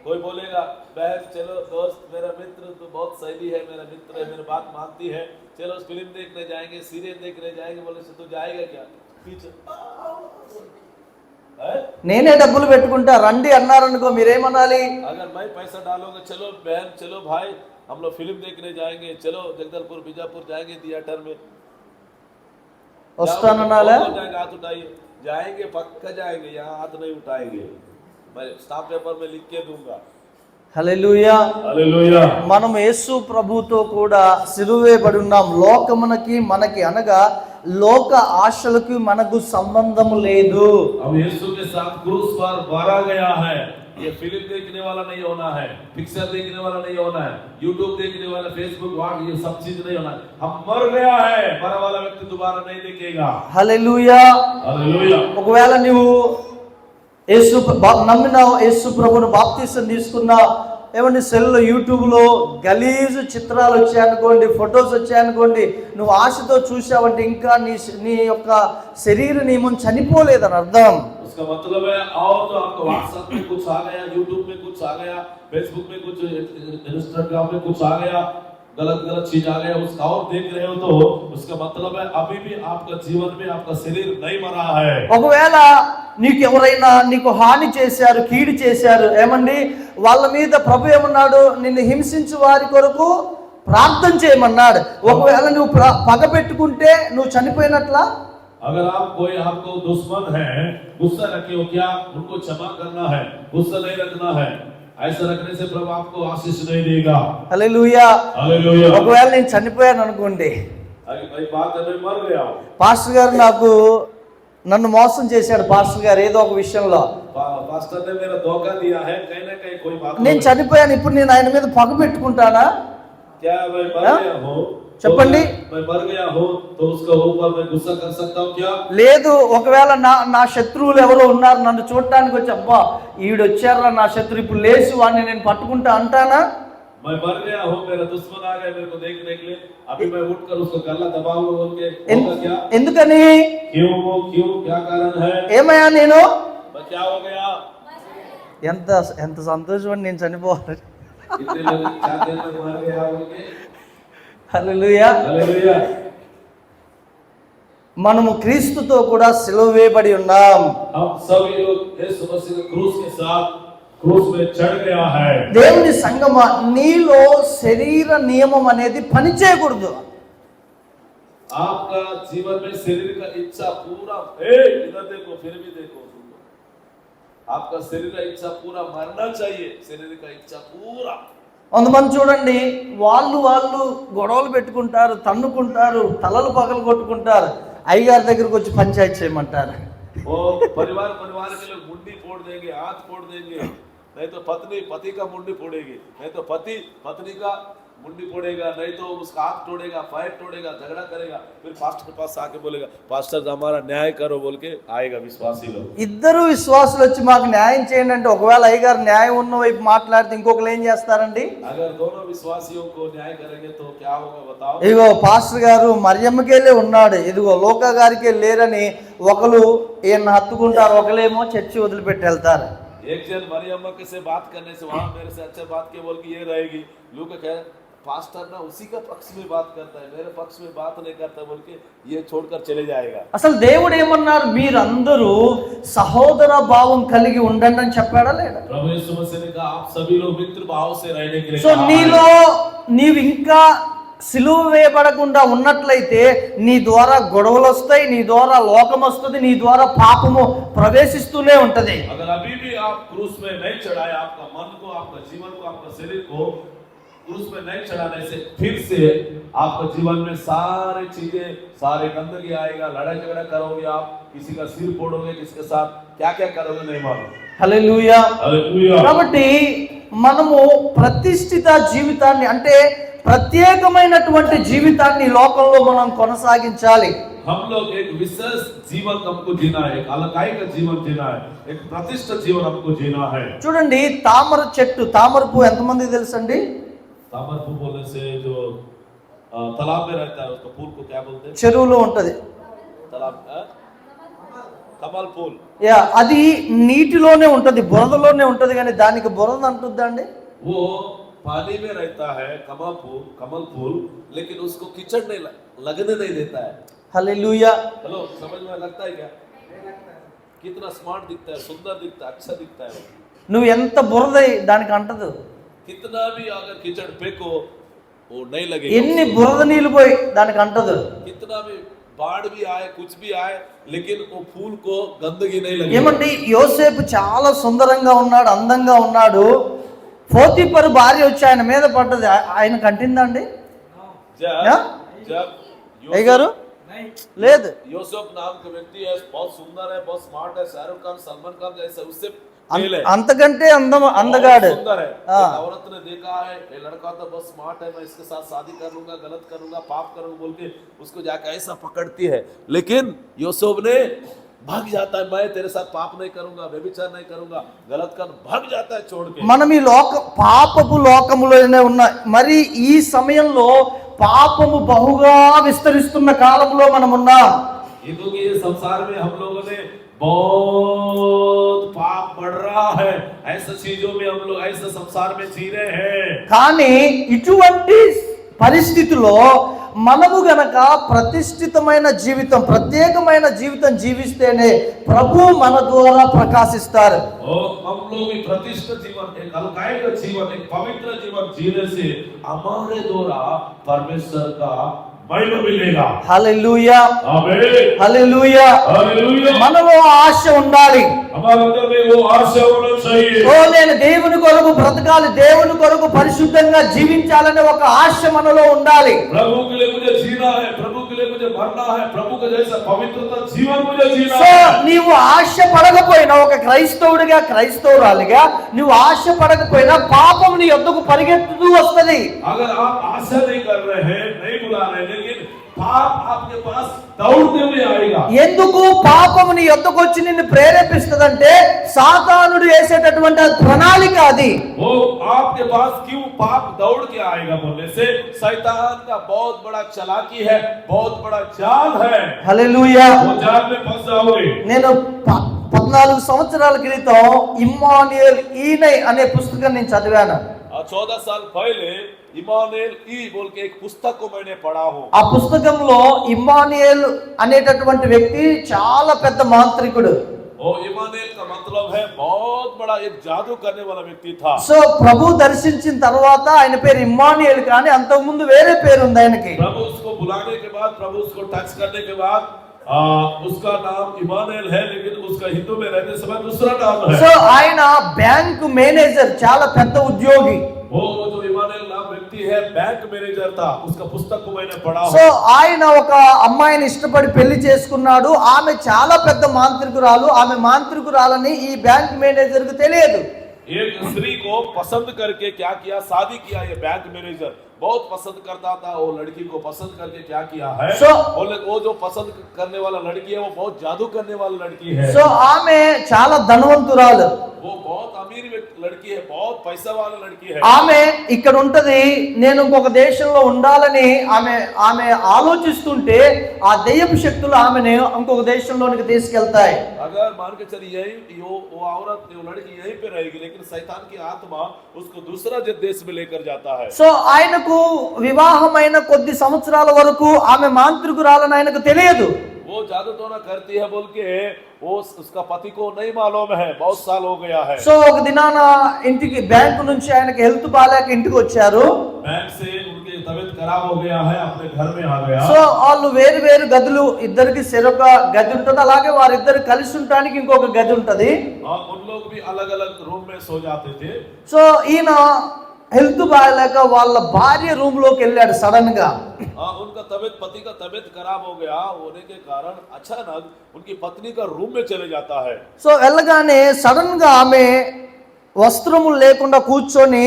कोई बोलेगा बहन चलो दोस्त, मेरा मित्र तो बहुत सही है, मेरा मित्र है, मेरी बात मानती है, चलो फिल्म देखने जाएंगे, सीरियल देखने जाएंगे, बोले से तू जाएगा क्या? पीछे నేనే డబ్బులు పెట్టుకుంటా రండి అన్నారనుకో మీరేమనాలి? अगर मैं पैसा डालूंगा, चलो बहन चलो भाई हम लोग फिल्म देखने जाएंगे, चलो जगदलपुर बीजापुर जाएंगे थिएटर में, వస్తానన్నాలా? जाएंगे, हाथ उठाइए, जाएंगे पक्का जाएंगे, यहाँ हाथ नहीं उठाएंगे, मैं स्टाम्प पेपर में लिख के दूंगा। హల్లెలూయా. हालेलुया। మనం యేసు ప్రభుతో కూడా సిలువేయబడి ఉన్నాం. లోకమునకి మనకి అనగా లోక ఆశలకి మనకు సంబంధము లేదు. अब यीशु के साथ क्रूस पर मारा गया है, ये फिल्म देखने वाला नहीं होना है, पिक्चर देखने वाला नहीं होना है, यूट्यूब देखने वाला, फेसबुक व्हाट्सएप, ये सब चीज नहीं होना है। हम मर गया है, मरा वाला व्यक्ति दोबारा नहीं देखेगा। హల్లెలూయా. हालेलुया। ఒకవేళ నువ్వు నమ్మినావు, యేసు ప్రభువును బాప్తిసం తీసుకున్నావు, ఏమంటే సెల్లో యూట్యూబ్లో గలీజు చిత్రాలు వచ్చాయనుకోండి, ఫొటోస్ వచ్చాయనుకోండి, నువ్వు ఆశతో చూసావంటే ఇంకా నీ యొక్క శరీర నియమం చనిపోలేదని అర్థం. उसका मतलब है और तो आपको व्हाट्सएप में कुछ आ गया, यूट्यूब में कुछ आ गया, फेसबुक में कुछ, इंस्टाग्राम में कुछ आ गया, गलत चीज आ गया, उसका और देख रहे हो, तो उसका मतलब है अभी भी आपका जीवन में आपका शरीर नहीं मरा है। ఒకవేళ నీకు ఎవరైనా నీకు హాని చేశారు, కీడు చేశారు, ఏమండి వాళ్ళ మీద ప్రభు ఏమన్నాడు, నిన్ను హింసించు వారి కొరకు ప్రార్థన చేయమన్నాడు. ఒకవేళ నువ్వు పగ పెట్టుకుంటే నువ్వు చనిపోయినట్లా? अगर आप कोई आपको दुश्मन है, गुस्सा रखे हो, क्या उनको क्षमा करना है, गुस्सा नहीं रखना है। ऐसा रखने से प्रभु आपको आशीष नहीं देगा। హల్లెలూయా. हालेलुया। ఒకవేళ నేను చనిపోయాను అనుకోండి, अरे भाई बात है, मैं मर गया हूं, పాస్టర్ గారు నన్ను మోసం చేశాడు, పాస్టర్ గారు ఏదో ఒక విషయంలో पास्टर ने मेरा धोखा दिया है, कहीं ना कहीं कोई बात నేను చనిపోయాను, ఇప్పుడు నేను ఆయన మీద పగ పెట్టుకుంటానా? क्या मैं मर गया हूं, చెప్పండి. मैं मर गया हूं तो उसका ऊपर मैं गुस्सा कर सकता हूं क्या? లేదు. ఒకవేళ నా శత్రువులు ఎవరో ఉన్నారు, నన్ను చూడటానికి వచ్చి అబ్బా ఈడొచ్చారా నా శత్రు, ఇప్పుడు లేచి వాడిని నేను పట్టుకుంటా అంటానా? मैं मर गया हूं, मेरा दुश्मन आ गया मेरे को देखने के लिए, अभी मैं उठकर उसको गला दबाऊंगा बोल के होगा क्या? ఎందుకని? क्यों क्या कारण है? ఏమయ్యా నేను मैं क्या हो गया? ఎంత సంతోషం నేను చనిపోవాలి. कितने लोग चाहते हैं मैं मर गया बोल के? హల్లెలూయా. हालेलुया। మనము క్రీస్తుతో కూడా సిలువ వేయబడి ఉన్నాం. हम सभी लोग यीशु मसीह के क्रूस के साथ क्रूस में चढ़ गया है। దేవుని సంగమా, నీలో శరీర నియమం అనేది పని చేయకూడదు. आपका जीवन में शरीर का इच्छा पूरा, इधर देखो, फिर भी देखो, आपका शरीर का इच्छा पूरा मरना चाहिए, शरीर का इच्छा पूरा। కొంతమంది చూడండి, వాళ్ళు గొడవలు పెట్టుకుంటారు, తన్నుకుంటారు, తలలు పగలు కొట్టుకుంటారు, అయ్యగారి దగ్గరకు వచ్చి పంచాయతీ చేయమంటారు. वो परिवार के लोग मुंडी फोड़ देंगे, हाथ फोड़ देंगे, नहीं तो पत्नी पति का मुंडी फोड़ेगी, नहीं तो पति पत्नी का मुंडी फोड़ेगा, नहीं तो उसका हाथ तोड़ेगा, पैर तोड़ेगा, झगड़ा करेगा, फिर पास्टर के पास आके बोलेगा पास्टर हमारा न्याय करो बोल के आएगा विश्वासी लोग। ఇద్దరు విశ్వాసులు వచ్చి మాకు న్యాయం చేయండి అంటే, ఒకవేళ అయ్యగారు న్యాయం ఉన్న వైపు మాట్లాడితే ఇంకొకరు ఏం చేస్తారండి? अगर दोनों विश्वासियों को न्याय करेंगे तो क्या होगा बताओ? ఇదిగో పాస్టర్ గారు మరియమ్మకెళ్ళే ఉన్నాడు, ఇదిగో లోకా గారికి లేరని ఒకరు ఈయన హత్తుకుంటారు, ఒకలేమో చర్చి వదిలిపెట్టి వెళ్తారు. एक जन मरियम्मा के से बात करने से वहां मेरे से अच्छा बात के बोल के ये रहेगी, लूका कह पास्टर ना उसी का पक्ष में बात करता है, मेरे पक्ष में बात नहीं करता बोल के ये छोड़कर चले जाएगा। అసలు దేవుడు ఏమన్నారు? మీరందరూ సహోదర భావం కలిగి ఉండండి అని చెప్పాడా లేదా? प्रभु यीशु मसीह ने कहा आप सभी लोग मित्र भाव से रहने के लिए సో कहा है। నీలో నీవు ఇంకా సిలువ వేయబడకుండా ఉన్నట్లయితే నీ ద్వారా గొడవలు వస్తాయి, నీ ద్వారా లోకం వస్తుంది, నీ ద్వారా పాపము ప్రవేశిస్తూనే ఉంటది. अगर अभी भी आप क्रूस में नहीं चढ़ाए, आपका मन को, आपका जीवन को, आपका शरीर को क्रूस में नहीं चढ़ाने से फिर से आपका जीवन में सारे चीजें, सारे गंदगी आएगा, लड़ाई झगड़ा करोगे, आप किसी का सिर फोड़ोगे, किसके साथ क्या क्या करोगे नहीं मालूम। హల్లెలూయా. हालेलुया। కాబట్టి మనము ప్రతిష్ఠిత జీవితాన్ని, అంటే ప్రత్యేకమైనటువంటి జీవితాన్ని లోకంలో మనం కొనసాగించాలి. हम लोग एक विशेष जीवन हमको जीना है, एक अलगाई का जीवन जीना है, एक प्रतिष्ठित जीवन हमको जीना है। చూడండి, తామర చెట్టు, తామర పువ్వు ఎంతమందికి తెలుసండి? तामर फूल बोलने से जो तालाब में रहता है उसको फूल को क्या बोलते हैं? చెరువులో ఉంటది. तालाब कमल फूल। యా, అది నీటిలోనే ఉంటది, బురదలోనే ఉంటది, కానీ దానికి బురద అంటుందండి. वो पानी में रहता है कमल फूल, लेकिन उसको कीचड़ नहीं लगने नहीं देता है। హల్లెలూయా. हेलो, समझ में लगता है क्या? कितना स्मार्ट दिखता है, सुंदर दिखता है, अच्छा दिखता है। నువ్వు ఎంత బురద దానికి అంటదు. कितना भी अगर कीचड़ फेंको वो नहीं लगेगा। ఎన్ని బురద నీళ్ళు పోయి దానికి అంటదు. कितना भी बाढ़ भी आए, कुछ भी आए, लेकिन वो फूल को गंदगी नहीं लगेगी। ఏమండి, యోసేపు చాలా సుందరంగా ఉన్నాడు, అందంగా ఉన్నాడు. పోతీఫరు భార్య వచ్చి ఆయన మీద పడ్డది, ఆయన కంటిందండి? जब అయ్య గారు లేదు. यूसुफ नाम का व्यक्ति है, बहुत सुंदर है, बहुत स्मार्ट है, शाहरुख खान, सलमान खान जैसा उससे फेल है, అంతకంటే అందగాడు. बहुत सुंदर है। हाँ। एक औरत ने देखा है ये लड़का तो बहुत स्मार्ट है, मैं इसके साथ शादी कर लूंगा, गलत करूंगा, पाप करूंगा बोल के उसको जाके ऐसा पकड़ती है, लेकिन यूसुफ ने भाग जाता है, मैं तेरे साथ पाप नहीं करूंगा, व्यभिचार नहीं करूंगा, गलत कर, भाग जाता है छोड़ के। మనం ఈ పాపపు లోకములోనే ఉన్న మరి ఈ సమయంలో పాపము బహుగా విస్తరిస్తున్న కాలంలో మనం ఉన్నాం. क्योंकि ये संसार में हम लोगों ने बहुत पाप बढ़ रहा है, ऐसे चीजों में हम लोग ऐसे संसार में जी रहे हैं। కానీ ఇటువంటి పరిస్థితిలో మనము గనక ప్రతిష్ఠితమైన జీవితం, ప్రత్యేకమైన జీవితం జీవిస్తేనే ప్రభు మన ద్వారా ప్రకాశిస్తారు. और हम लोग भी प्रतिष्ठित जीवन, एक अलौकिक जीवन, एक पवित्र जीवन जीने से हमारे द्वारा परमेश्वर का महिमा मिलेगा। హల్లెలూయా, आमीन, హల్లెలూయా. हालेलुया। మనలో ఆశ ఉండాలి. हमारे अंदर में वो आशा होना चाहिए। ఓ నేను దేవుని కొరకు బ్రతకాలి, దేవుని కొరకు పరిశుద్ధంగా జీవించాలనే ఒక ఆశ మనలో ఉండాలి. प्रभु के लिए मुझे जीना है, प्रभु के लिए मुझे मरना है, प्रभु के जैसा पवित्रता जीवन मुझे जीना సో है। నీవు ఆశ పడకపోయినా, ఒక క్రైస్తవుడిగా క్రైస్తవురాలిగా నువ్వు ఆశ పడకపోయినా పాపం నీ యొద్దకు పరిగెత్తుతూ వస్తది. अगर आप आशा नहीं कर रहे हैं, नहीं बुला रहे हैं, लेकिन पाप आपके पास दौड़ते हुए आएगा। ఎందుకు పాపము నీ యొద్దకు వచ్చి నిన్ను ప్రేరేపిస్తదంటే సాతానుడు వేసేటటువంటి ప్రణాళిక అది. वो आपके पास क्यों पाप दौड़ के आएगा बोलने से शैतान का बहुत बड़ा चालाकी है, बहुत बड़ा जाल है, హల్లెలూయా. वो जाल में फंस जाओगे। నేను 14 సంవత్సరాల క్రితం ఇమ్మానుయేల్ ఈనై అనే పుస్తకం నేను చదివాను. 14 साल पहले इमानुएल ई बोल के एक पुस्तक को मैंने पढ़ा हूँ। ఆ పుస్తకంలో ఇమ్మానుయేల్ అనేటటువంటి వ్యక్తి చాలా పెద్ద మాంత్రికుడు. वो इमानुएल का मतलब है बहुत बड़ा एक जादू करने वाला व्यक्ति था। సో ప్రభు దర్శించిన తర్వాత ఆయన పేరు ఇమ్మానుయేల్, కానీ అంతకుముందు వేరే పేరు ఉంది ఆయనకి. प्रभु उसको बुलाने के बाद, प्रभु उसको टच करने के बाद उसका नाम इमानुएल है, लेकिन उसका हिंदू में रहते समय दूसरा नाम సో है। ఆయన బ్యాంకు మేనేజర్, చాలా పెద్ద ఉద్యోగి. वो जो इमानुएल नाम व्यक्ति है बैंक मैनेजर था, उसका पुस्तक को मैंने पढ़ा సో हूँ। ఆయన ఒక అమ్మాయిని ఇష్టపడి పెళ్లి చేసుకున్నాడు. ఆమె చాలా పెద్ద మాంత్రికురాలు. ఆమె మాంత్రికురాలని ఈ బ్యాంక్ మేనేజర్ కు తెలియదు. एक स्त्री को पसंद करके क्या किया, शादी किया। ये बैंक मैनेजर बहुत पसंद करता था, वो लड़की को पसंद करके क्या किया है, वो जो पसंद करने वाला लड़की है वो बहुत जादू करने वाला लड़की है। సో ఆమె చాలా ధనవంతురాలు. वो बहुत अमीर लड़की है, बहुत पैसा वाला लड़की है। ఆమె ఇక్కడ ఉంటది, నేను ఇంకొక దేశంలో ఉండాలని ఆమె ఆలోచిస్తుంటే ఆ దెయ్యపు శక్తులు ఆమెను ఇంకొక దేశంలోనికి తీసుకెళ్తాయి. अगर मान के चलिए यही वो औरत, वो लड़की यहीं पे रहेगी, लेकिन शैतान की आत्मा उसको दूसरा देश में लेकर जाता है। సో ఆయనకు వివాహమైన కొద్ది సంవత్సరాల వరకు ఆమె మాంత్రికురాలని ఆయనకు తెలియదు. वो जादू टोना करती है बोल के वो उसका पति को नहीं मालूम है, बहुत साल हो गया है। సో ఒక దినాన ఇంటికి బ్యాంకు నుంచి ఆయనకి హెల్త్ బాలేక ఇంటికి వచ్చారు. बैंक से उनकी तबीयत खराब हो गया है, अपने घर में आ गया। సో వాళ్ళు వేరు వేరు గదులు, ఇద్దరికి చెరొక గది ఉంటుంది, అలాగే వారిద్దరు కలిసి ఉండడానికి ఇంకొక గది ఉంటది. और उन लोग भी अलग अलग रूम में सो जाते थे। సో ఈయన హెల్త్ బాగాలేక వాళ్ళ భార్య రూమ్ లోకి వెళ్ళాడు సడన్ గా. उनका पति का तबीयत खराब हो गया होने के कारण अचानक उनकी पत्नी का रूम में चले जाता है। సో వెళ్ళగానే సడన్ గా ఆమె వస్త్రములు లేకుండా కూర్చొని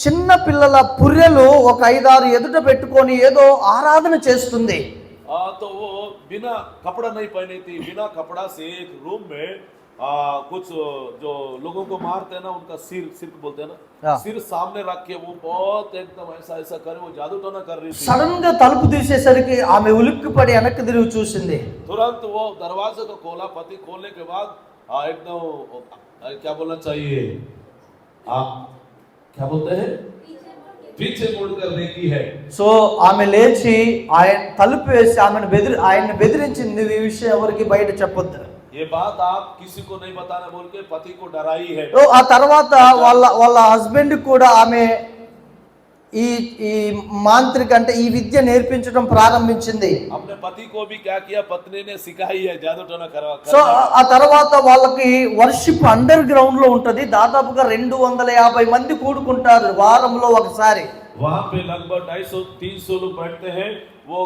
చిన్న పిల్లల పుర్రెలు ఒక 5-6 ఎదుట పెట్టుకొని ఏదో ఆరాధన చేస్తుంది. तो वो बिना कपड़ा नहीं पहनी थी, बिना कपड़ा से एक रूम में कुछ जो लोगों को मारते हैं ना, उनका सिर बोलते हैं ना, सिर सामने रख के वो बहुत एकदम ऐसा करे, वो जादू टोना कर रही थी। సడన్ గా తలుపు తీసేసరికి ఆమె ఉలిక్కిపడి వెనక్కి తిరిగి చూసింది. तुरंत वो दरवाजे को खोला, पति खोलने के बाद एकदम क्या बोलना चाहिए, क्या बोलते हैं, पीछे मुड़कर देखी है। సో ఆమె లేచి ఆయన తలుపు వేసి ఆయన్ని బెదిరించింది, ఈ విషయం ఎవరికి బయట చెప్పొద్దు. ये बात आप किसी को नहीं बताना बोल के पति को डराई है। ఆ తర్వాత వాళ్ళ హస్బెండ్ కూడా ఆమె ఈ మాంత్రిక అంటే ఈ విద్య నేర్పించడం ప్రారంభించింది. अपने पति को भी क्या किया, पत्नी ने सिखाई है जादू टोना करवा। సో ఆ తర్వాత వాళ్ళకి వర్షిప్ అండర్ గ్రౌండ్ లో ఉంటది. దాదాపుగా 250 మంది కూడుకుంటారు వారంలో ఒకసారి. वहां पे लगभग 250-300 लोग बैठते हैं वो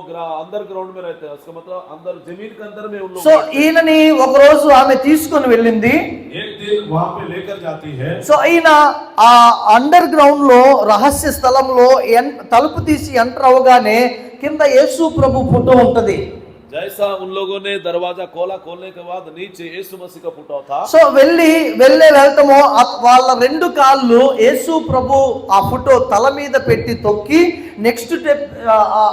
अंदर ग्राउंड में रहते हैं, उसका मतलब अंदर जमीन के अंदर में उन लोग సో ఈయనని ఒక రోజు ఆమె తీసుకొని వెళ్ళింది. एक दिन वहां पे लेकर जाती है. సో ఈయన ఆ అండర్ గ్రౌండ్ లో రహస్య స్థలంలో తలుపు తీసి ఎంటర్ అవగానే కింద యేసు ప్రభు ఫోటో ఉంటది. जैसा उन लोगों ने दरवाजा खोलने के बाद नीचे यीशु मसीह का फोटो था. సో వెళ్తామో వాళ్ళ రెండు కాళ్ళు యేసు ప్రభు ఆ ఫోటో తల మీద పెట్టి తొక్కి నెక్స్ట్ స్టెప్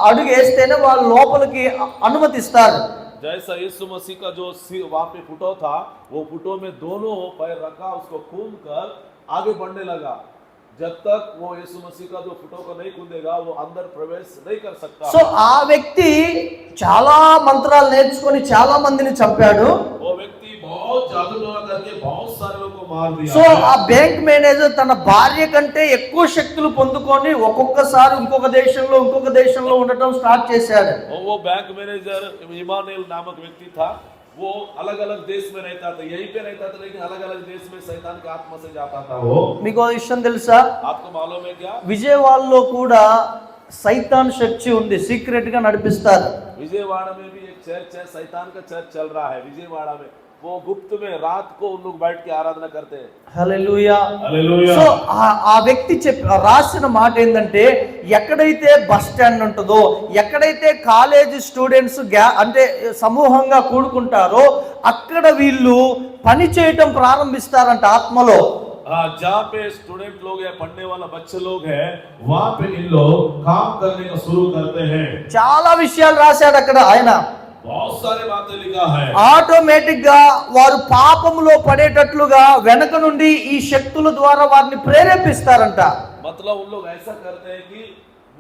అడుగు వేస్తేనే వాళ్ళు లోపలికి అనుమతిస్తారు. जैसा यीशु मसीह का जो वहां पे फोटो था, वो फोटो में दोनों पैर रखा, उसको खून कर आगे बढ़ने लगा. जब तक वो यीशु मसीह का जो फोटो को नहीं कूदेगा, वो अंदर प्रवेश नहीं कर सकता. సో ఆ వ్యక్తి చాలా మంత్రాలు నేర్చుకొని చాలా మందిని చంపాడు. वो व्यक्ति बहुत जादू टोना करके बहुत सारे लोगों को मार दिया. సో ఆ బ్యాంక్ మేనేజర్ తన భార్య కంటే ఎక్కువ శక్తులు పొందుకొని ఒక్కొక్కసారి ఇంకొక దేశంలో ఉండటం స్టార్ట్ చేశాడు. वो बैंक मैनेजर इमानुएल नामक व्यक्ति था. वो अलग अलग देश में रहता था, यहीं पे रहता था, लेकिन अलग अलग देश में शैतान की आत्मा से जाता था. वो మీకు ఒక విషయం తెలుసా? आपको मालूम है क्या? విజయవాడలో కూడా సైతాన్ శక్తి ఉంది, సీక్రెట్ గా నడిపిస్తారు. विजयवाड़ा में भी एक चर्च है, शैतान का चर्च चल रहा है विजयवाड़ा में. वो गुप्त में रात को उन लोग बैठ के आराधना करते हैं. హల్లెలూయా. हालेलुया. సో ఆ వ్యక్తి రాసిన మాట ఏంటంటే, ఎక్కడైతే బస్ స్టాండ్ ఉంటుందో, ఎక్కడైతే కాలేజీ స్టూడెంట్స్ అంటే సమూహంగా కూడుకుంటారో అక్కడ వీళ్ళు పని చేయటం ప్రారంభిస్తారంట ఆత్మలో. जहाँ पे स्टूडेंट लोग है, पढ़ने वाला बच्चे लोग हैं, वहाँ पे इन लोग काम करने का शुरू करते हैं. చాలా విషయాలు రాశాడు అక్కడ ఆయన. बहुत सारे बातें लिखा है. ఆటోమేటిక్ గా వారు పాపములో పడేటట్లుగా వెనక నుండి ఈ శక్తుల ద్వారా వారిని ప్రేరేపిస్తారంట. मतलब उन लोग ऐसा करते हैं कि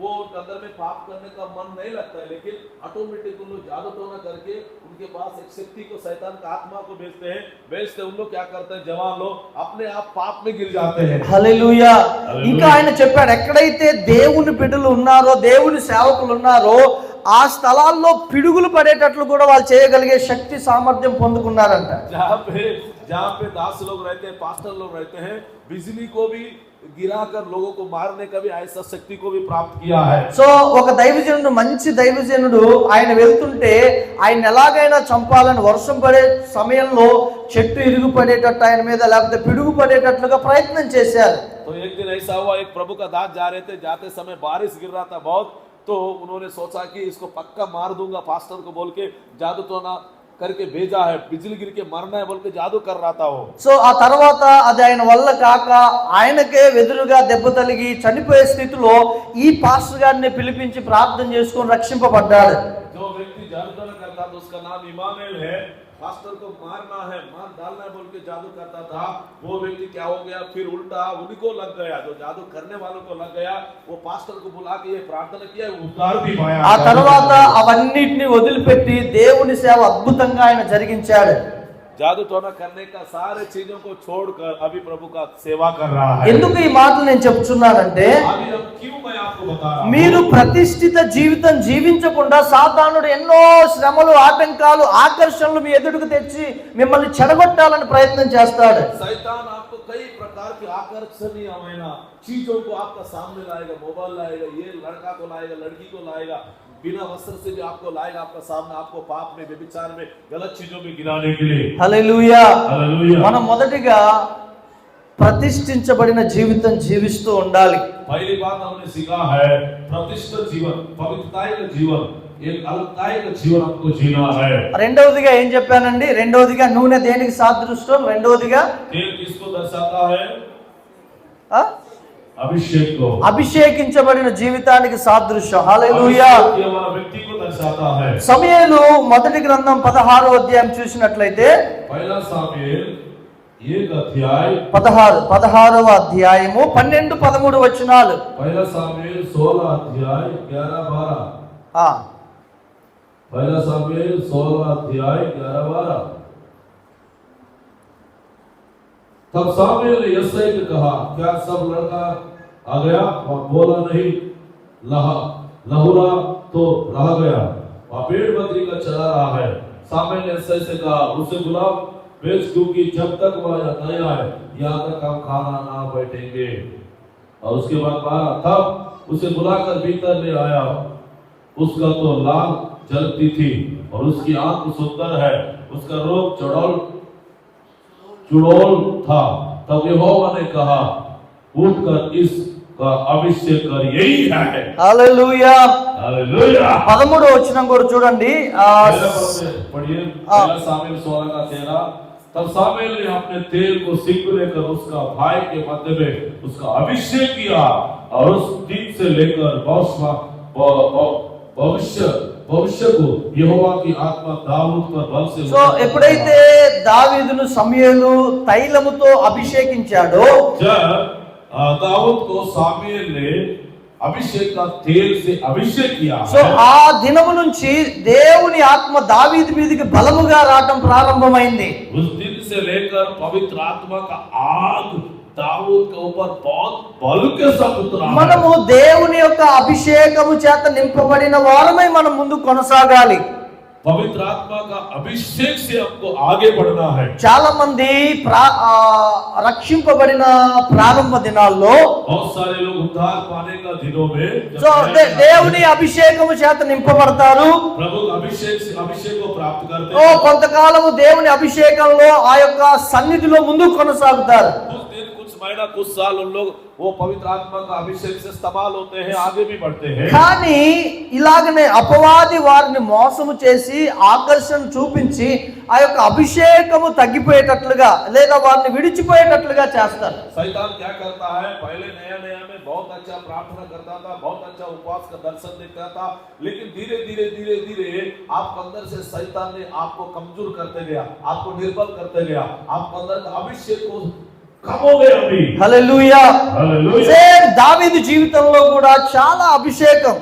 वो अंदर में पाप करने का मन नहीं लगता है, लेकिन ऑटोमेटिक उन लोग जादू टोना करके उनके पास एक शक्ति को, शैतान का आत्मा को बेचते उन लोग क्या करते हैं, जवान लोग अपने आप पाप में गिर जाते हैं. హల్లెలూయా. ఇంకా ఆయన చెప్పాడు, ఎక్కడైతే దేవుని బిడ్డలు ఉన్నారో, దేవుని సేవకులు ఉన్నారో ఆ స్థలాల్లో పిడుగులు పడేటట్లు కూడా వాళ్ళు చేయగలిగే శక్తి సామర్థ్యం పొందుకున్నారంట. जहाँ पे दास लोग रहते हैं, पास्टर लोग रहते हैं, बिजली को भी गिराकर लोगों को मारने का भी ऐसा शक्ति को भी प्राप्त किया है. సో ఒక దైవజనుడు, మంచి దైవజనుడు ఆయన వెళ్తుంటే ఆయన ఎలాగైనా చంపాలని వర్షం పడే సమయంలో చెట్టు ఇరుగు పడేటట్టు ఆయన మీద, లేకపోతే పిడుగు పడేటట్లుగా ప్రయత్నం చేశారు. तो एक दिन ऐसा हुआ, एक प्रभु का दास जा रहे थे, जाते समय बारिश गिर रहा था बहुत, तो उन्होंने सोचा कि इसको पक्का मार दूंगा पास्टर को बोल के जादू टोना करके भेजा है, बिजली गिर के मरना है बोल के जादू कर रहा था वो. సో ఆ తర్వాత అది ఆయన వల్ల కాక ఆయనకే ఎదురుగా దెబ్బ తగిలి చనిపోయే స్థితిలో ఈ పాస్టర్ గారిని పిలిపించి ప్రార్థన చేసుకొని రక్షింపబడ్డాడు. जो व्यक्ति जादू टोना करता था उसका नाम इमानुएल है. पास्टर को मारना है, मार डालना है बोल के जादू करता था. वो व्यक्ति क्या हो गया, फिर उल्टा उनको लग गया, जो जादू करने वालों को लग गया. वो पास्टर को बुला के ये प्रार्थना किया, उद्धार भी पाया. ఆ తర్వాత అవన్నిటిని వదిలిపెట్టి దేవుని సేవ అద్భుతంగా ఆయన జరిగించాడు. जादू टोना करने का सारे चीजों को छोड़कर अभी प्रभु का सेवा कर रहा है. ఎందుకు ఈ మాటలు నేను చెప్తున్నానంటే, अभी अब क्यों मैं आपको बता रहा हूं. మీరు ప్రతిష్ఠిత జీవితం జీవించకుండా సాతానుడు ఎన్నో శ్రమలు, ఆటంకాలు, ఆకర్షణలు మీ ఎదురుకు తెచ్చి మిమ్మల్ని చెడగొట్టాలని ప్రయత్నం చేస్తాడు. शैतान आपको कई प्रकार की आकर्षणीय चीजों को आपका सामने लाएगा, मोबाइल लाएगा, ये लड़का को लाएगा, लड़की को लाएगा, बिना वस्त्र से भी आपको लाएगा आपका सामने, आपको पाप में, व्यभिचार में, गलत चीजों में गिराने के लिए. హల్లెలూయా. हालेलुया. మనం మొదటిగా ప్రతిష్ఠించబడిన జీవితం జీవిస్తూ ఉండాలి. पहली बात हमने सीखा है, प्रतिष्ठित जीवन, पवित्रता का जीवन, एक अलगताई का जीवन हमको जीना है. రెండవదిగా ఏం చెప్పానండి? రెండవదిగా నూనె దేనికి సాదృశ్యం? రెండవదిగా तेल किसको दर्शाता है? ఆ? अभिषेक को. అభిషేకించబడిన జీవితానికి సాదృశ్యం. హల్లెలూయా. अभिषेक किया हुआ व्यक्ति को दर्शाता है. సమూయేలు మొదటి గ్రంథం 16వ అధ్యాయం చూసినట్లయితే, पहला सामुएल 1 अध्याय 16వ అధ్యాయము 12, 13 వచనాలు. पहला सामुएल 16 अध्याय 11, 12. ఆ पहला सामुएल 16 अध्याय 11, 12. तब सामुएल ने यिशै से कहा, क्या सब लड़का आ गया? और बोला नहीं, लहुरा तो रह गया, और भेड़ बकरी का चला रहा है. सामुएल ने यिशै से कहा, उसे बुला भेज, क्योंकि जब तक वह नहीं आए यहाँ तक हम खाना ना बैठेंगे. और उसके बाद 12, तब उसे बुलाकर भीतर ले आया. उसका तो लाल जलती थी और उसकी आंख सुंदर है, उसका रूप चुड़ोल था। तब यहोवा ने कहा, उठकर इसका अभिषेक कर, यही है। హల్లెలూయా. हालेलुया। 13వ వచనం కూడా చూడండి. पढ़िए पहला सामुएल 16 का 13। तब सामुएल ने अपने तेल को सिंक लेकर उसका भाई के मध्य में उसका अभिषेक किया और उस दिन से लेकर भविष्य को यहोवा की आत्मा दाऊद पर बल से సో ఎప్పుడైతే దావీదును సమూయేలు తైలముతో అభిషేకించాడో, जब दाऊद को सामुएल ने अभिषेक का तेल से अभिषेक किया, సో ఆ దినము నుంచి దేవుని ఆత్మ దావీదు మీదకి బలముగా రావటం ప్రారంభమైంది. उस दिन से लेकर पवित्र आत्मा का आग दाऊद के ऊपर बहुत बल के साथ उतरा है। మనము దేవుని యొక్క అభిషేకము చేత నింపబడిన వారమై మనం ముందు కొనసాగాలి. पवित्र आत्मा का अभिषेक से हमको आगे बढ़ना है। చాలా మంది రక్షింపబడిన ప్రారంభ దినాల్లో बहुत सारे लोग उद्धार पाने का दिनों में जब సో దేవుని అభిషేకము చేత నింపబడతారు. प्रभु अभिषेक को प्राप्त करते ఓ हैं। కొంతకాలము దేవుని అభిషేకంలో ఆ యొక్క సన్నిధిలో ముందుకు కొనసాగుతారు. कुछ दिन, कुछ महीना, कुछ साल उन लोग वो पवित्र आत्मा का अभिषेक से इस्तेमाल होते हैं, आगे भी बढ़ते हैं। కానీ ఇలాగనే అపవాది వారిని మోసము చేసి ఆకర్షణ చూపించి ఆ యొక్క అభిషేకము తగ్గిపోయేటట్లుగా లేదా వారిని విడిచిపోయేటట్లుగా చేస్తారు. शैतान क्या करता है, पहले नया में बहुत अच्छा प्रार्थना करता था, बहुत अच्छा उपवास का दर्शन देखता था, लेकिन धीरे धीरे आपके अंदर से शैतान ने आपको कमजोर करते गया, आपको निर्बल करते गया, आपके अंदर का अभिषेक को कम हो गया। अभी హల్లెలూయా. हालेलुया। సేమ్ దావీదు జీవితంలో కూడా చాలా అభిషేకం.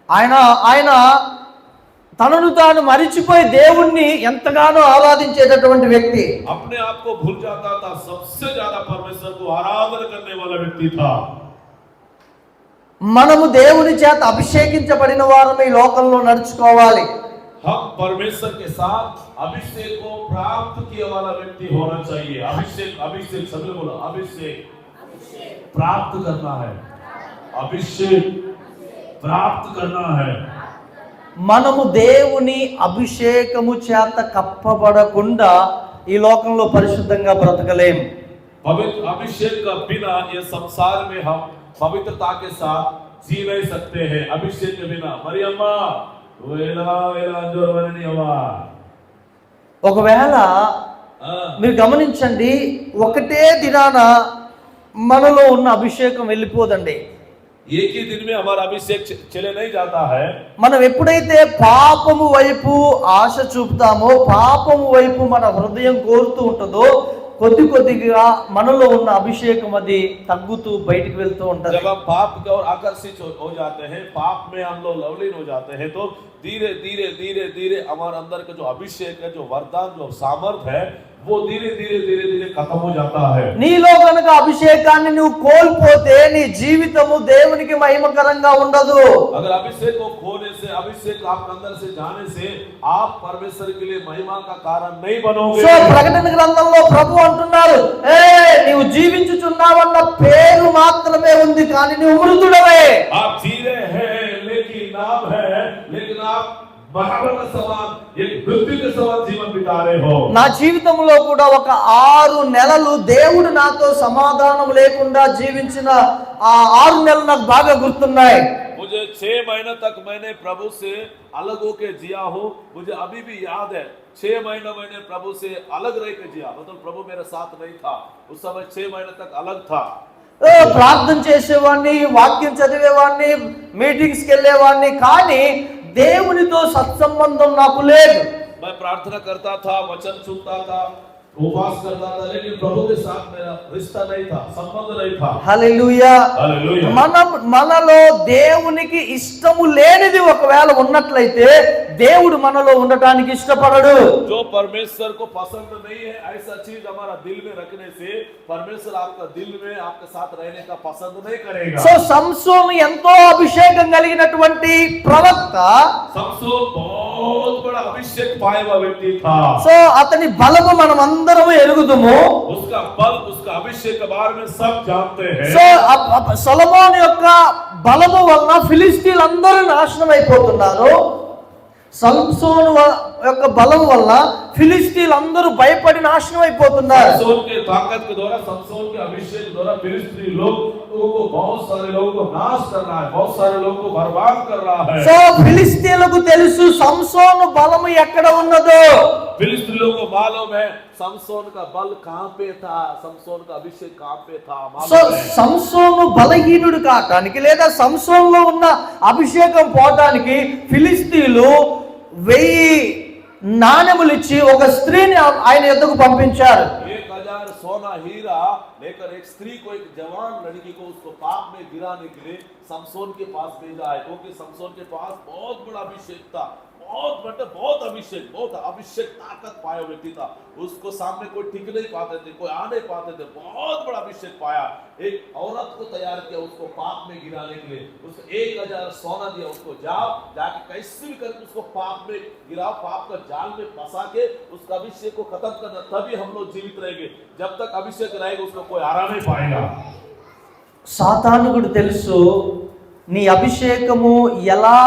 ఆయన తనను తాను మరిచిపోయి దేవుణ్ణి ఎంతగానో ఆరాధించేటటువంటి వ్యక్తి. अपने आप को भूल जाता था, सबसे ज्यादा परमेश्वर को आराधना करने वाला व्यक्ति था। మనము దేవుని చేత అభిషేకించబడిన వారమే ఈ లోకంలో నడుచుకోవాలి. हम परमेश्वर के साथ अभिषेक को प्राप्त किए वाला व्यक्ति होना चाहिए। अभिषेक सभी बोलो, अभिषेक प्राप्त करना है, अभिषेक प्राप्त करना है। మనము దేవుని అభిషేకము చేత కప్పబడకుండా ఈ లోకంలో పరిశుద్ధంగా బ్రతకలేం. पवित्र अभिषेक का बिना ये संसार में हम पवित्रता के साथ जी नहीं सकते हैं। अभिषेक के बिना मरियम्मा ఒకవేళ మీరు గమనించండి, ఒకటే దినాన మనలో ఉన్న అభిషేకం వెళ్ళిపోదండి. एक ही दिन में हमारा अभिषेक चले नहीं जाता है। మనం ఎప్పుడైతే పాపము వైపు ఆశ చూపుతామో, పాపము వైపు మన హృదయం కోరుతూ ఉంటుందో, కొద్దిగా మనలో ఉన్న అభిషేకం అది తగ్గుతూ బయటికి వెళ్తూ ఉంటుంది. जब हम पाप की ओर आकर्षित हो जाते हैं, पाप में हम लोग लवलीन हो जाते हैं, तो धीरे धीरे हमारे अंदर का जो अभिषेक है, जो वरदान, जो सामर्थ्य है, वो धीरे धीरे खत्म हो जाता है। నీలో కనుక అభిషేకాన్ని నువ్వు కోల్పోతే నీ జీవితము దేవునికి మహిమకరంగా ఉండదు. अगर अभिषेक को खोने से, अभिषेक आपके अंदर से जाने से आप परमेश्वर के लिए महिमा का कारण नहीं बनोगे। సో ప్రకటన గ్రంథంలో ప్రభు అంటున్నారు, నీవు జీవించుచున్నావన్న పేరు మాత్రమే ఉంది, కానీ నీవు మృతుడవే. आप जी रहे हैं लेकिन नाम है, लेकिन आप बराबर का समान, एक मृत्यु के समान जीवन बिता रहे हो। నా జీవితంలో కూడా ఒక 6 నెలలు దేవుడు నాతో సమాధానం లేకుండా జీవించిన ఆ 6 నెలలు నాకు బాగా గుర్తున్నాయి. मुझे 6 महीने तक मैंने प्रभु से अलग होके जिया हूँ, मुझे अभी भी याद है। 6 महीने मैंने प्रभु से अलग रह के जिया, मतलब प्रभु मेरे साथ नहीं था उस समय, 6 महीने तक अलग था। ప్రార్థన చేసేవాడిని, వాక్యం చదివేవాడిని, మీటింగ్స్కి వెళ్ళేవాడిని, కానీ దేవునితో సత్సంబంధం నాకు లేదు. मैं प्रार्थना करता था, वचन सुनता था, उपवास करता था, लेकिन प्रभु के साथ मेरा रिश्ता नहीं था, संबंध नहीं था। హల్లెలూయా. हालेलुया। మనలో దేవునికి ఇష్టము లేనిది ఒకవేళ ఉన్నట్లయితే దేవుడు మనలో ఉండటానికి ఇష్టపడడు. जो परमेश्वर को पसंद नहीं है ऐसा चीज हमारा दिल में रखने से परमेश्वर आपका दिल में आपके साथ रहने का पसंद नहीं करेगा. సో సంసోను ఎంతో అభిషేకం కలిగినటువంటి ప్రవక్త. समसोन बहुत बड़ा अभिषेक पाया हुआ व्यक्ति था. సో అతని బలము మనం అందరం ఎరుగుదుము. उसका बल उसका अभिषेक के बारे में सब जानते हैं. సో సొలొమోను యొక్క బలము వలన ఫిలిస్తీన్లందరూ నాశనం అయిపోతున్నారు. సంసోను యొక్క బలం వల్ల ఫిలిస్తీన్లందరూ భయపడి నాశనం అయిపోతున్నారు. समसोन के ताकत के द्वारा समसोन के अभिषेक के द्वारा फिलिस्ती लोगों को बहुत सारे लोगों को नाश कर रहा है, बहुत सारे लोगों को बर्बाद कर रहा है. సో ఫిలిస్తీన్లకు తెలుసు సంసోను బలము ఎక్కడ ఉన్నదో. फिलिस्ती लोगों को मालूम है समसोन का बल कहां पे था, समसोन का अभिषेक कहां पे था సో मालूम है. సంసోను బలహీనుడు కావటానికి లేదా సంసోనులో ఉన్న అభిషేకం పోవటానికి ఫిలిస్తీన్లు 1000 నాణెములు ఇచ్చి ఒక స్త్రీని ఆయన యొద్దకు పంపించారు. 1000 सोना हीरा लेकर एक स्त्री को, एक जवान लड़की को उसको पाप में गिराने के लिए समसोन के पास भेजा है, क्योंकि समसोन के पास बहुत बड़ा अभिषेक था, बहुत अभिषेक ताकत पाया व्यक्ति था. उसको सामने कोई टिक नहीं पाते थे, कोई आ नहीं पाते थे. बहुत बड़ा अभिषेक पाया. एक औरत को तैयार किया उसको पाप में गिराने के लिए. उसको 1000 सोना दिया, उसको जाके कैसे भी करके उसको पाप में गिराओ, पाप का जाल में फंसा के उसका अभिषेक को खत्म करना, तभी हम लोग जीवित रहेंगे. जब तक अभिषेक रहेगा उसको कोई हरा नहीं पाएगा. సాతానుకు తెలుసు నీ అభిషేకము ఎలా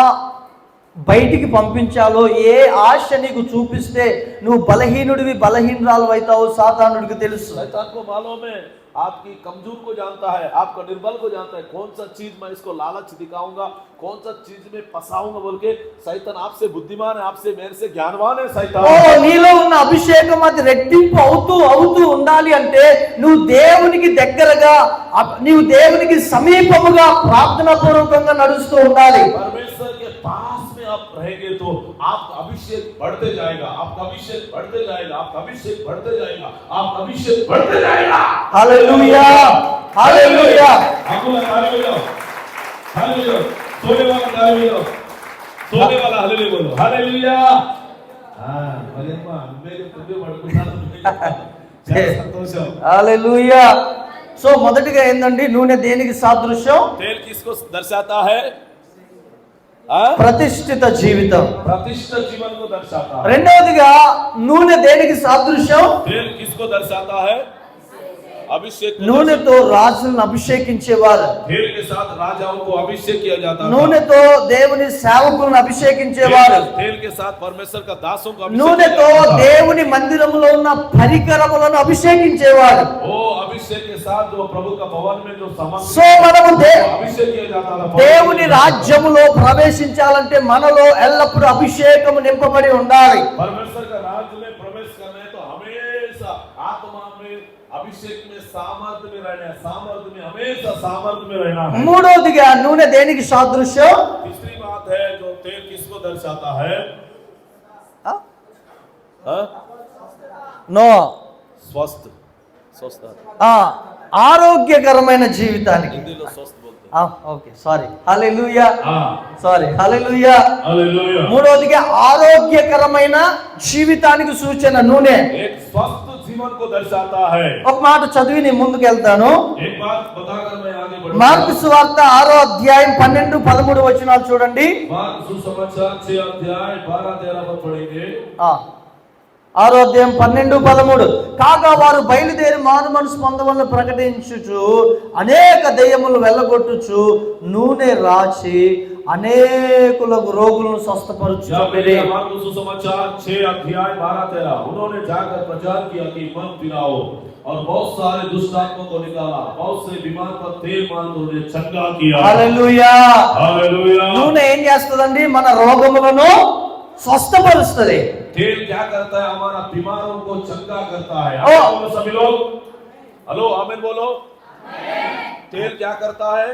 బయటికి పంపించాలో, ఏ ఆశ నీకు చూపిస్తే నువ్వు బలహీనుడివి బలహీనరాలు అవుతావు సాతానుడికి తెలుసు. शैतान को मालूम है, आपकी कमजोर को जानता है, आपका निर्बल को जानता है. कौन सा चीज मैं इसको लालच दिखाऊंगा, कौन सा चीज में फंसाऊंगा बोल के. शैतान आपसे बुद्धिमान है, आपसे मेरे से ज्ञानवान है शैतान. నీలో ఉన్న అభిషేకం అది రెట్టింపు అవుతూ ఉండాలి అంటే నువ్వు దేవునికి దగ్గరగా, నీవు దేవునికి సమీపముగా ప్రార్థనా పూర్వకంగా నడుస్తూ ఉండాలి. परमेश्वर के पास में आप रहेंगे तो आपका अभिषेक बढ़ते जाएगा, आपका अभिषेक बढ़ते जाएगा, आपका अभिषेक बढ़ते जाएगा, आपका अभिषेक बढ़ते जाएगा. హల్లెలూయా హల్లెలూయా हालेलुया हालेलुया. सोने वाला हालेलुया, सोने वाला हालेलुया बोलो. हालेलुया. हां भजनमा मेरे तुझे పడుకున్నాను. చాలా సంతోషం. హల్లెలూయా. సో మొదటిగా ఏందండి, నూనె దేనికి సాదృశ్యం? तेल किसको दर्शाता है? ప్రతిష్ఠిత జీవితం. प्रतिष्ठित जीवन को दर्शाता है. రెండవదిగా నూనె దేనికి సాదృశ్యం? तेल किसको दर्शाता है? अभिषेक. నూనెతో రాజులను అభిషేకించేవారు. तेल के साथ राजाओं को अभिषेक किया जाता था. నూనెతో దేవుని సేవకులను అభిషేకించేవారు. तेल के साथ परमेश्वर का दासों को अभिषेक నూనెతో किया जाता था. దేవుని మందిరములో ఉన్న పరికరములను అభిషేకించేవారు. वो अभिषेक के साथ जो प्रभु का भवन में जो सामान సో మనము अभिषेक किया जाता था. దేవుని రాజ్యములో ప్రవేశించాలంటే మనలో ఎల్లప్పుడూ అభిషేకము నింపబడి ఉండాలి. परमेश्वर का राज्य में प्रवेश करना है तो हमेशा आत्मा में, अभिषेक में, सामर्थ्य में रहना है. सामर्थ्य में, हमेशा सामर्थ्य में रहना है. మూడవదిగా నూనె దేనికి సాదృశ్యం? तीसरी बात है जो तेल किसको दर्शाता है? నో स्वस्थ. स्वस्थ ఆరోగ్యకరమైన జీవితానికి. हिंदी लोग स्वस्थ बोलते ఓకే సారీ. హల్లెలూయా हैं. Sorry hallelujah. हालेलुया. మూడవదిగా ఆరోగ్యకరమైన జీవితానికి సూచన నూనె. एक स्वस्थ जीवन को दर्शाता है. ఒక మాట చదివి నేను ముందుకు వెళ్తాను. एक बात बताकर मैं आगे बढ़ूंगा. మార్కు సువార్త 6వ అధ్యాయం 12-13 వచనాలు చూడండి. मार्क सुसमाचार 6 अध्याय 12-13 पर पढ़ेंगे. 6వ అధ్యాయం 12-13. కాగా వారు బయలుదేరి మారు మనసు పొందవలను ప్రకటించుచు అనేక దెయ్యములు వెళ్ళగొట్టుచు నూనె రాచి అనేకుల రోగులను స్వస్థపరచుచుండిరి. मार्क सुसमाचार 6 अध्याय 12-13. उन्होंने जाकर प्रचार किया कि मन फिराओ और बहुत सारे दुष्ट आत्माओं को निकाला, बहुत से बीमार पर तेल मार उन्हें चंगा किया. హల్లెలూయా. हालेलुया. నూనె ఏం చేస్తుందండి? మన రోగములను స్వస్థపరుస్తుంది. तेल क्या करता है? हमारा बीमारों को चंगा करता है. ओ! बोलो सभी लोग, हेलो आमीन बोलो. तेल क्या करता है?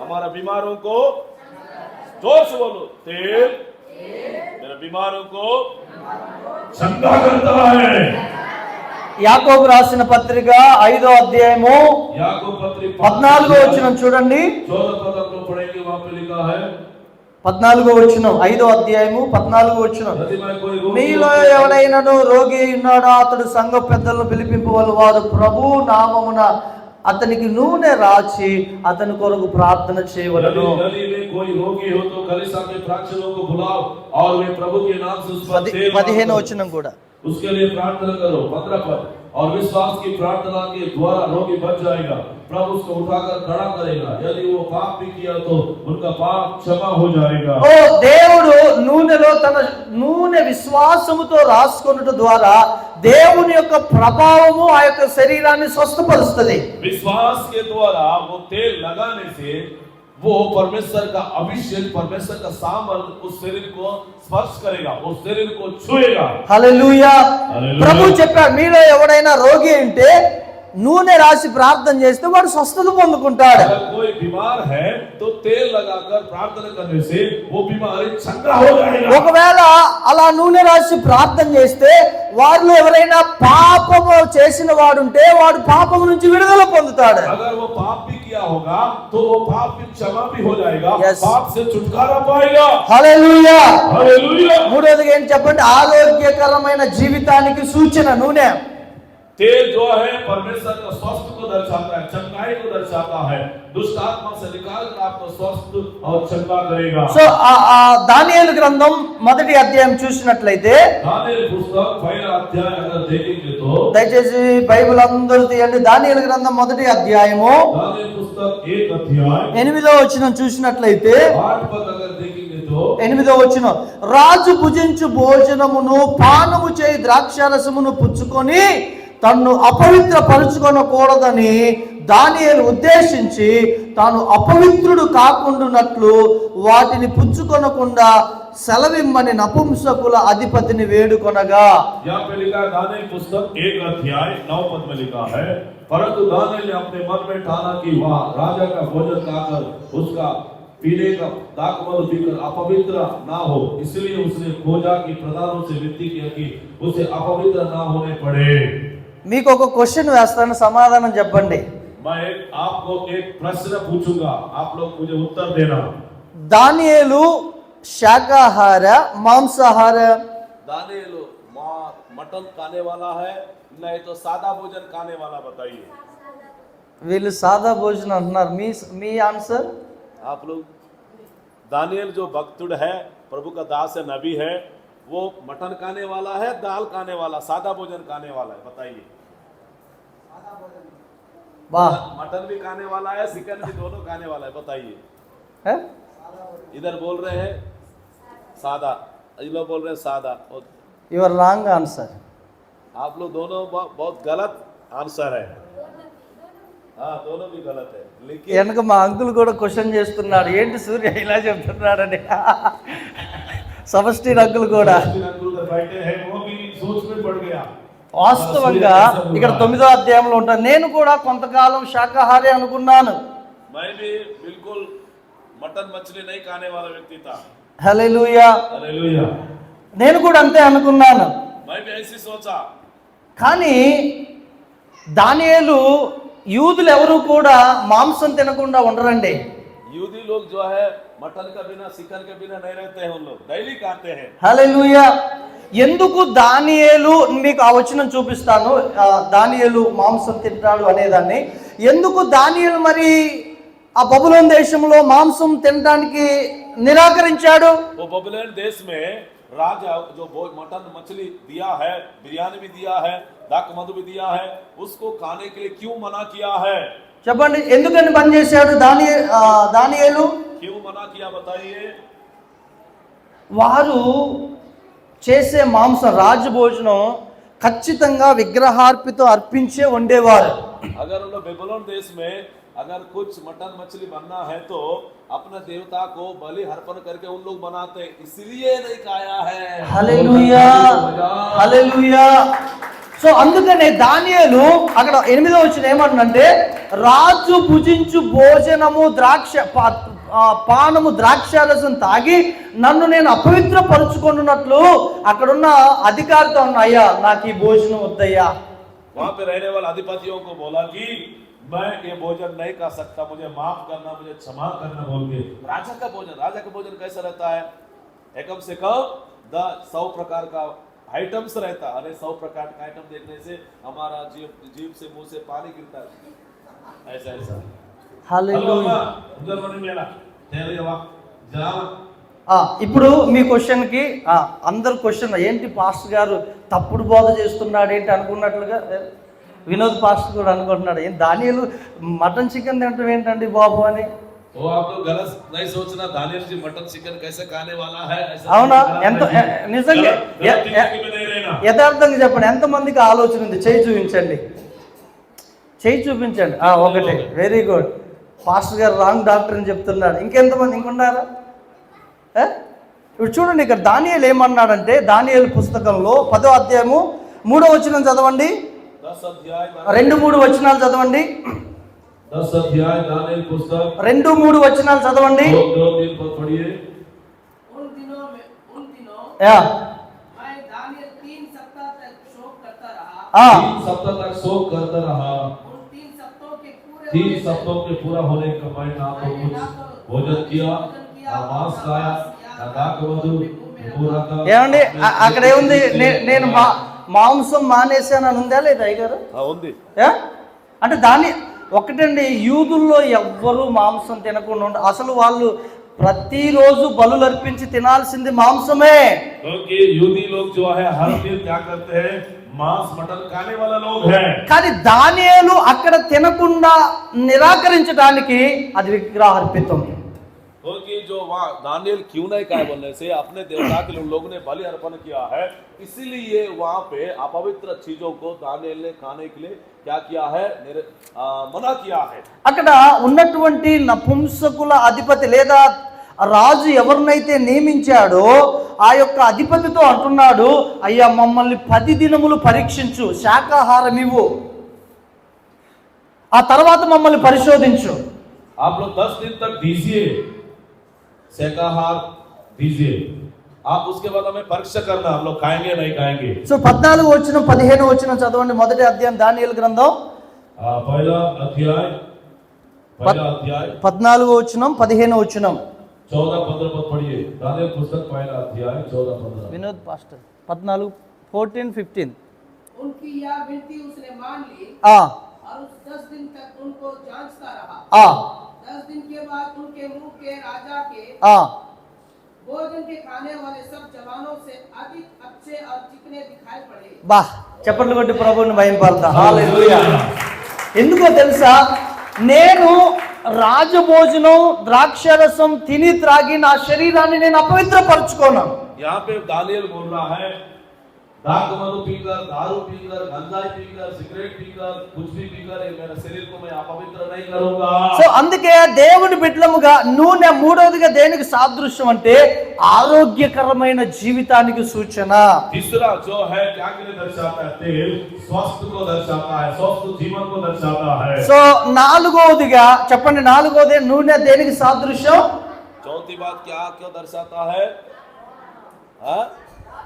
हमारा बीमारों को, जोर से बोलो, तेल मेरे बीमारों को चंगा करता है. యాకోబు రాసిన పత్రిక 5వ అధ్యాయము याकूब पत्री 14వ వచనం చూడండి. 14 पद को पढ़ेंगे. वहां पे लिखा है 14వ వచనం 5వ అధ్యాయము 14వ వచనం. यदि मैं कोई रोगी మీలో हूँ, ఎవడైనాను రోగి ఉన్నాడో అతడు సంఘ పెద్దలను పిలిపింపవలెను. వారు ప్రభు నామమున అతనికి నూనె రాచి అతని కొరకు ప్రార్థన చేయవలెను. यदि में कोई रोगी हो तो कलीसिया के प्राचीनों को बुलाओ और वे प्रभु के नाम से उस पर तेल 15వ मारो। వచనం కూడా उसके लिए प्रार्थना करो 15 पद। और विश्वास की प्रार्थना के द्वारा रोगी बच जाएगा, प्रभु उसको उठाकर खड़ा करेगा। यदि वो पाप भी किया तो उनका पाप क्षमा हो जाएगा। ఓ దేవుడు నూనెలో తన నూనె విశ్వాసముతో రాసుకొనుట ద్వారా దేవుని యొక్క ప్రభావము ఆ యొక్క శరీరాన్ని స్వస్థపరుస్తుంది. विश्वास के द्वारा वो तेल लगाने से वो परमेश्वर का अभिषेक, परमेश्वर का सामर्थ उस शरीर को स्पर्श करेगा, उस शरीर को छुएगा। హల్లెలూయా. హల్లెలూయా. ప్రభు చెప్పాడు, మీలో ఎవడైనా రోగి ఉంటే నూనె రాసి ప్రార్థన చేస్తే వాడు స్వస్థత పొందుకుంటాడు. अगर कोई बीमार है तो तेल लगाकर प्रार्थना करने से वो बीमारी चंगा हो जाएगा। ఒకవేళ అలా నూనె రాసి ప్రార్థన చేస్తే వారిలో ఎవరైనా పాపము చేసిన వాడుంటే వాడు పాపము నుంచి విడుదల పొందుతాడు. अगर वो पाप भी किया होगा तो वो पाप भी क्षमा भी हो जाएगा, Yes. पाप से छुटकारा पाएगा। హల్లెలూయా. हालेलुया। మూడోదిగా ఏం చెప్పండి, ఆరోగ్యకరమైన జీవితానికి సూచన నూనె. तेल जो है परमेश्वर का स्वास्थ्य को दर्शाता है, चंगाई को दर्शाता है। दुष्ट आत्मा से निकाल कर आपको स्वस्थ और चंगा करेगा। సో ఆ దానియేలు గ్రంథం 1వ అధ్యాయం చూసినట్లయితే, दानियेल पुस्तक पहला अध्याय अगर देखेंगे तो దయచేసి బైబిల్ అందరూ తీయండి. దానియేలు గ్రంథం 1వ అధ్యాయము दानियेल पुस्तक 1 अध्याय 8వ వచనం చూసినట్లయితే, 8 पद अगर देखेंगे तो 8వ వచనం, రాజు భుజించు భోజనమును పానము చేయి ద్రాక్షారసమును పుచ్చుకొని తన్ను అపవిత్ర పరుచుకొనకూడదని దానియేలు ఉద్దేశించి తాను అపవిత్రుడు కాకుండానట్లు వాటిని పుచ్చుకొనకుండా సెలవిమ్మని నపుంసకుల అధిపతిని వేడుకొనగా. यहाँ पे लिखा है दानियेल पुस्तक 1 अध्याय 9 पद में लिखा है, परंतु दानियेल ने अपने मन में ठाना कि वह राजा का भोजन खाकर उसका पीने का दाखमधु पीकर अपवित्र ना हो, इसलिए उसने खोजा कि प्रधानों से विनती किया कि उसे अपवित्र ना होने पड़े। మీకు ఒక క్వశ్చన్ వేస్తాను, సమాధానం చెప్పండి. मैं आपको एक प्रश्न पूछूंगा, आप लोग मुझे उत्तर देना। దానియేలు శాకాహార మాంసాహార? दानियेल मटन खाने वाला है नहीं तो सादा भोजन खाने वाला, बताइए। వీళ్ళు సాదా భోజనం అంటున్నారు. మీ ఆన్సర్? आप लोग दानियेल जो भक्तुड़ है, प्रभु का दास है, नबी है, वो मटन खाने वाला है, दाल खाने वाला, सादा भोजन खाने वाला है, बताइए। वाह, मटन भी खाने वाला है, चिकन भी, दोनों खाने वाला है, बताइए। है? इधर बोल रहे हैं सादा, ये लोग बोल रहे हैं सादा, और యువర్ రాంగ్ ఆన్సర్. आप लोग दोनों बहुत गलत आंसर है। हाँ, दोनों भी गलत है, लेकिन వెనక మా అంకుల్ కూడా క్వశ్చన్ చేస్తున్నాడు, ఏంటి సూర్య ఇలా చెప్తున్నాడని. సమష్టి అంకుల్ కూడా बैठे हैं, वो भी सोच में पड़ गया। వాస్తవంగా ఇక్కడ 9వ అధ్యాయంలో ఉంటాను. నేను కూడా కొంతకాలం శాకాహారి అనుకున్నాను. मैं भी बिल्कुल मटन मछली नहीं खाने वाला व्यक्ति था। హల్లెలూయా. हालेलुया। నేను కూడా అంతే అనుకున్నాను. मैं भी ऐसी सोचा। కానీ దానియేలు యూదులు ఎవరు కూడా మాంసం తినకుండా ఉండరండి. यहूदी लोग जो है मटन का बिना, चिकन के बिना नहीं रहते हैं, उन लोग डेली खाते हैं। హల్లెలూయా. ఎందుకు దానియేలు, మీకు ఆ వచనం చూపిస్తాను, దానియేలు మాంసం తింటాడు అనేదాన్ని. ఎందుకు దానియేలు మరి ఆ బబులోన్ దేశంలో మాంసం తినడానికి నిరాకరించాడు? वो बबुलोन देश में राजा जो मटन मछली दिया है, बिरयानी भी दिया है, दाक मधु भी दिया है, उसको खाने के लिए क्यों मना किया है? చెప్పండి, ఎందుకని బంద్ చేశాడు దానియేలు? क्यों मना किया, बताइए। వారు చేసే మాంసం రాజభోజనం ఖచ్చితంగా విగ్రహార్పితం అర్పించే వండేవారు. अगर उन लोग बेबीलोन देश में अगर कुछ मटन मछली बनना है तो अपने देवता को बलि अर्पण करके उन लोग बनाते, इसलिए नहीं खाया है। హల్లెలూయా, హల్లెలూయా. సో అందుకనే దానియేలు అక్కడ 8వ వచనం ఏమంటుందంటే, రాజు భుజించు భోజనము పానము ద్రాక్షారసం తాగి నన్ను నేను అపవిత్ర పరుచుకున్నట్లు అక్కడున్న అధికారితో అయ్యా నాకు ఈ భోజనం వద్దయ్యా. वहां पे रहने वाले अधिपतियों को बोला कि मैं ये भोजन नहीं खा सकता, मुझे माफ करना, मुझे क्षमा करना बोल के। राजा का भोजन कैसा रहता है? कम से कम 100 प्रकार का आइटम्स रहता है। अरे 100 प्रकार का आइटम देखने से हमारा जीभ से मुंह से पानी गिरता है, ऐसा। హల్లెలూయా. उधर मन में जरा ఇప్పుడు మీ క్వశ్చన్కి అందరు క్వశ్చన్ ఏంటి పాస్టర్ గారు తప్పుడు బోధ చేస్తున్నాడు ఏంటి అనుకున్నట్లుగా వినోద్ పాస్టర్ కూడా అనుకుంటున్నాడు, ఏం దానియేలు మటన్ చికెన్ తింటాం ఏంటండి బాబు అని. वो आप लोग गलत नहीं सोचना, दानियल जी मटन चिकन कैसे खाने वाला है ऐसा అవునా? ఎంత నిజంగా गलत thinking में नहीं रहना। యథార్థంగా చెప్పండి, ఎంతమందికి ఆలోచన ఉంది? చేయి చూపించండి, చేయి చూపించండి. ఒకటి, వెరీ గుడ్. పాస్టర్ గారు రాంగ్ డాక్టర్ అని చెప్తున్నాడు. ఇంకెంతమంది ఇంకున్నారా? ఇప్పుడు చూడండి, ఇక్కడ దానియేలు ఏమన్నాడంటే, దానియేలు పుస్తకంలో 10వ అధ్యాయము 3వ వచనం చదవండి, 2-3 వచనాలు చదవండి, 10 अध्याय दानियल पुस्तक 2-3 वचनाలు చదవండి. 2-3 पद पढ़िए। उन दिनों या मैं दानियल 3 सप्ताह तक शोक करता रहा। 3 सप्ताह तक शोक करता रहा। उन 3 सप्ताहों के 3 सप्ताहों के पूरा होने का मैं ना तो कुछ भोजन किया, ना मांस खाया, ना दाखमधु, पूरा का। ఏమండి అక్కడ ఏముంది? నేను మాంసం మానేశానని ఉందా లేదా అయ్యగారు? ఉంది. అంటే దాని ఒకటండి, యూదుల్లో ఎవ్వరూ మాంసం తినకుండా ఉండ, అసలు వాళ్ళు ప్రతిరోజు బలులు అర్పించి తినాల్సింది మాంసమే. क्योंकि यूदी लोग जो है हर दिन क्या करते हैं? मांस मटन खाने वाला लोग हैं। కానీ దానియేలు అక్కడ తినకుండా నిరాకరించడానికి అది విగ్రహార్పితం. क्योंकि जो वहाँ दानियल क्यों नहीं खाए बोलने से अपने देवता के लोगों ने बलि अर्पण किया है, इसीलिए वहाँ पे अपवित्र चीजों को दानियल ने खाने के लिए क्या किया है? मना किया है। అక్కడ ఉన్నటువంటి నపుంసకుల అధిపతి లేదా రాజు ఎవరినైతే నియమించాడో ఆ యొక్క అధిపతితో అంటున్నాడు, అయ్యా మమ్మల్ని 10 దినములు పరీక్షించు, శాకాహారం ఇవ్వు, ఆ తర్వాత మమ్మల్ని పరిశోధించు. आप लोग 10 दिन तक दीजिए, शाकाहार दीजिए, आप उसके बाद हमें परीक्षा करना, हम लोग खाएंगे नहीं खाएंगे। సో 14వ వచనం 15వ వచనం చదవండి, మొదటి అధ్యాయం దానియేలు గ్రంథం पहला अध्याय 14వ వచనం 15వ వచనం 14-15 पद पढ़िए। दानियल पुस्तक पहला अध्याय 14-15। వినోద్ పాస్టర్ 14, 14, 15. उनकी यह विनती उसने मान ली ఆ और उस 10 दिन तक उनको जांचता रहा। ఆ 10 दिन के बाद उनके मुंह के राजा के ఆ भोजन के खाने वाले सब जवानों से अधिक अच्छे और चिकने दिखाई पड़े। బా చప్పట్లు కొట్టి ప్రభువుని మహిమపడతా. హల్లెలూయా. ఎందుకో తెలుసా, నేను రాజభోజనం ద్రాక్షరసం తిని త్రాగి నా శరీరాన్ని నేను అపవిత్రపరచుకోను. यहाँ पे दानियल बोल रहा है, दाखमधु पीकर, दारू पीकर, गंजाई पीकर, सिगरेट पीकर, कुछ भी पीकर ये मेरे शरीर को मैं अपवित्र नहीं करूंगा। సో అందుకే దేవుని బిడ్డలముగా నూనె మూడవదిగా దేనికి సాదృశ్యం అంటే ఆరోగ్యకరమైన జీవితానికి సూచన. तीसरा जो है क्या के लिए दर्शाता है? तेल स्वस्थ को दर्शाता है, स्वस्थ जीवन को दर्शाता है। సో నాలుగవదిగా చెప్పండి, నాలుగవది నూనె దేనికి సాదృశ్యం? चौथी बात क्या क्यों दर्शाता है? हाँ?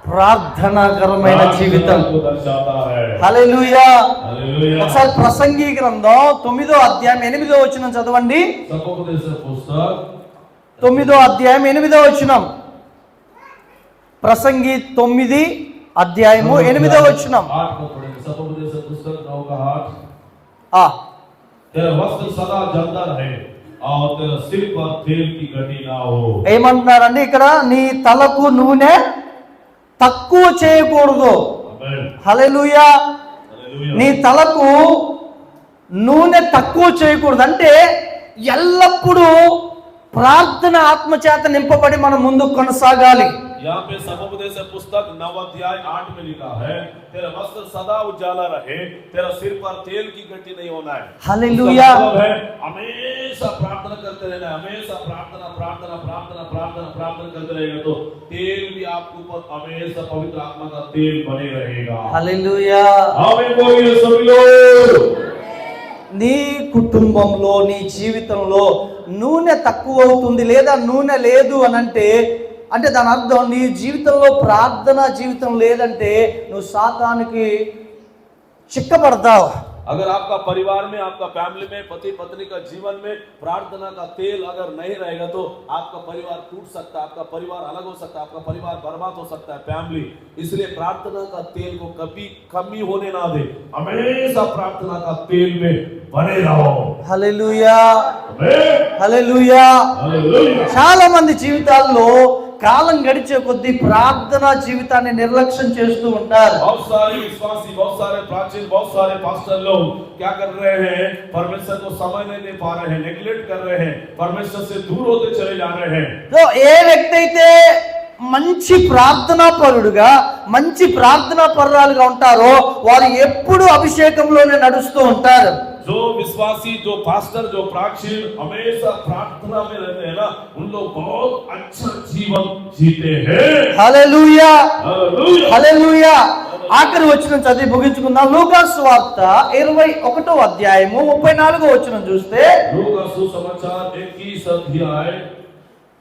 ప్రార్థనాకరమైన జీవితం. को दर्शाता है। హల్లెలూయా. हालेलुया। ఒకసారి ప్రసంగి గ్రంథం 9వ అధ్యాయం 8వ వచనం చదవండి. सपोपदेश पुस्तक 9వ అధ్యాయం 8వ వచనం. ప్రసంగి 9 అధ్యాయము 8వ వచనం. 8 को पढ़ेंगे। सपोपदेश पुस्तक 9 का 8। ఆ तेरा वस्त्र सदा जलता रहे और तेरा सिर पर तेल की गड्डी ना हो। ఏమంటున్నారండి ఇక్కడ? నీ తలకు నూనె తక్కువ చేయకూడదు. आमीन। హల్లెలూయా. हालेलुया। నీ తలకు నూనె తక్కువ చేయకూడదు అంటే ఎల్లప్పుడూ ప్రార్థన ఆత్మచేత నింపబడి మనం ముందుకు కొనసాగాలి. यहाँ पे सपोपदेश पुस्तक 9 अध्याय 8 में लिखा है, तेरा वस्त्र सदा उजाला रहे, तेरा सिर पर तेल की गड्डी नहीं होना है। हालेलुया। उसका मतलब है हमेशा प्रार्थना करते रहना, हमेशा प्रार्थना प्रार्थना प्रार्थना प्रार्थना प्रार्थना करते रहेगा तो तेल भी आपके ऊपर हमेशा पवित्र आत्मा का तेल बने रहेगा। హల్లెలూయా. आमीन बोलिए सभी लोग। నీ కుటుంబంలో నీ జీవితంలో నూనె తక్కువ అవుతుంది లేదా నూనె లేదు అని అంటే దాని అర్థం నీ జీవితంలో ప్రార్థన జీవితం లేదంటే నువ్వు సాతానికి చిక్కబడతావు. अगर आपका परिवार में, आपका फैमिली में, पति पत्नी का जीवन में प्रार्थना का तेल अगर नहीं रहेगा तो आपका परिवार टूट सकता है, आपका परिवार अलग हो सकता है, आपका परिवार बर्बाद हो सकता है, फैमिली। इसलिए प्रार्थना का तेल को कभी कमी होने ना दे, हमेशा प्रार्थना का तेल में बने रहो। హల్లెలూయా, आमीन, హల్లెలూయా. हालेलुया। చాలా మంది జీవితాల్లో కాలం గడిచే కొద్దీ ప్రార్థనా జీవితాన్ని నిర్లక్ష్యం చేస్తూ ఉంటారు. बहुत सारे विश्वासी, बहुत सारे प्राचीन, बहुत सारे पास्टर लोग क्या कर रहे हैं? परमेश्वर को समय नहीं दे पा रहे हैं, नेग्लेक्ट कर रहे हैं, परमेश्वर से दूर होते चले जा रहे हैं। సో ఏ వ్యక్తి అయితే మంచి ప్రార్థనా పరుడుగా, మంచి ప్రార్థనా పరురాలుగా ఉంటారో వారు ఎప్పుడు అభిషేకంలోనే నడుస్తూ ఉంటారు. जो विश्वासी, जो पास्टर, जो प्राचीन हमेशा प्रार्थना में रहते हैं ना, उन लोग बहुत अच्छा जीवन जीते हैं। హల్లెలూయా, हालेलुया। హల్లెలూయా. ఆఖరి వచనం చదివి ముగించుకుందాం. లూకాసు వార్త 21వ అధ్యాయము 34వ వచనం చూస్తే, लूका सुसमाचार 21 अध्याय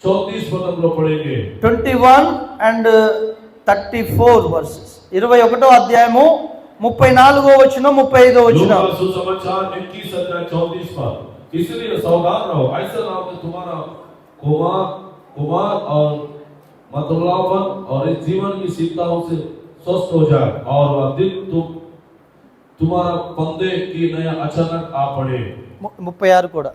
34 पद हम लोग पढ़ेंगे। 21 and 34 వర్సెస్. 21వ అధ్యాయము 34వ వచనం 35వ వచనం. लूका सुसमाचार 21 अध्याय 34 पद। इसलिए सावधान रहो, ऐसा ना हो कि तुम्हारा कुमार और मतुलापन और इस जीवन की चिंताओं से स्वस्थ हो जाए और वह दिन तुम्हारा फंदे की नया अचानक आ पड़े। 36 కూడా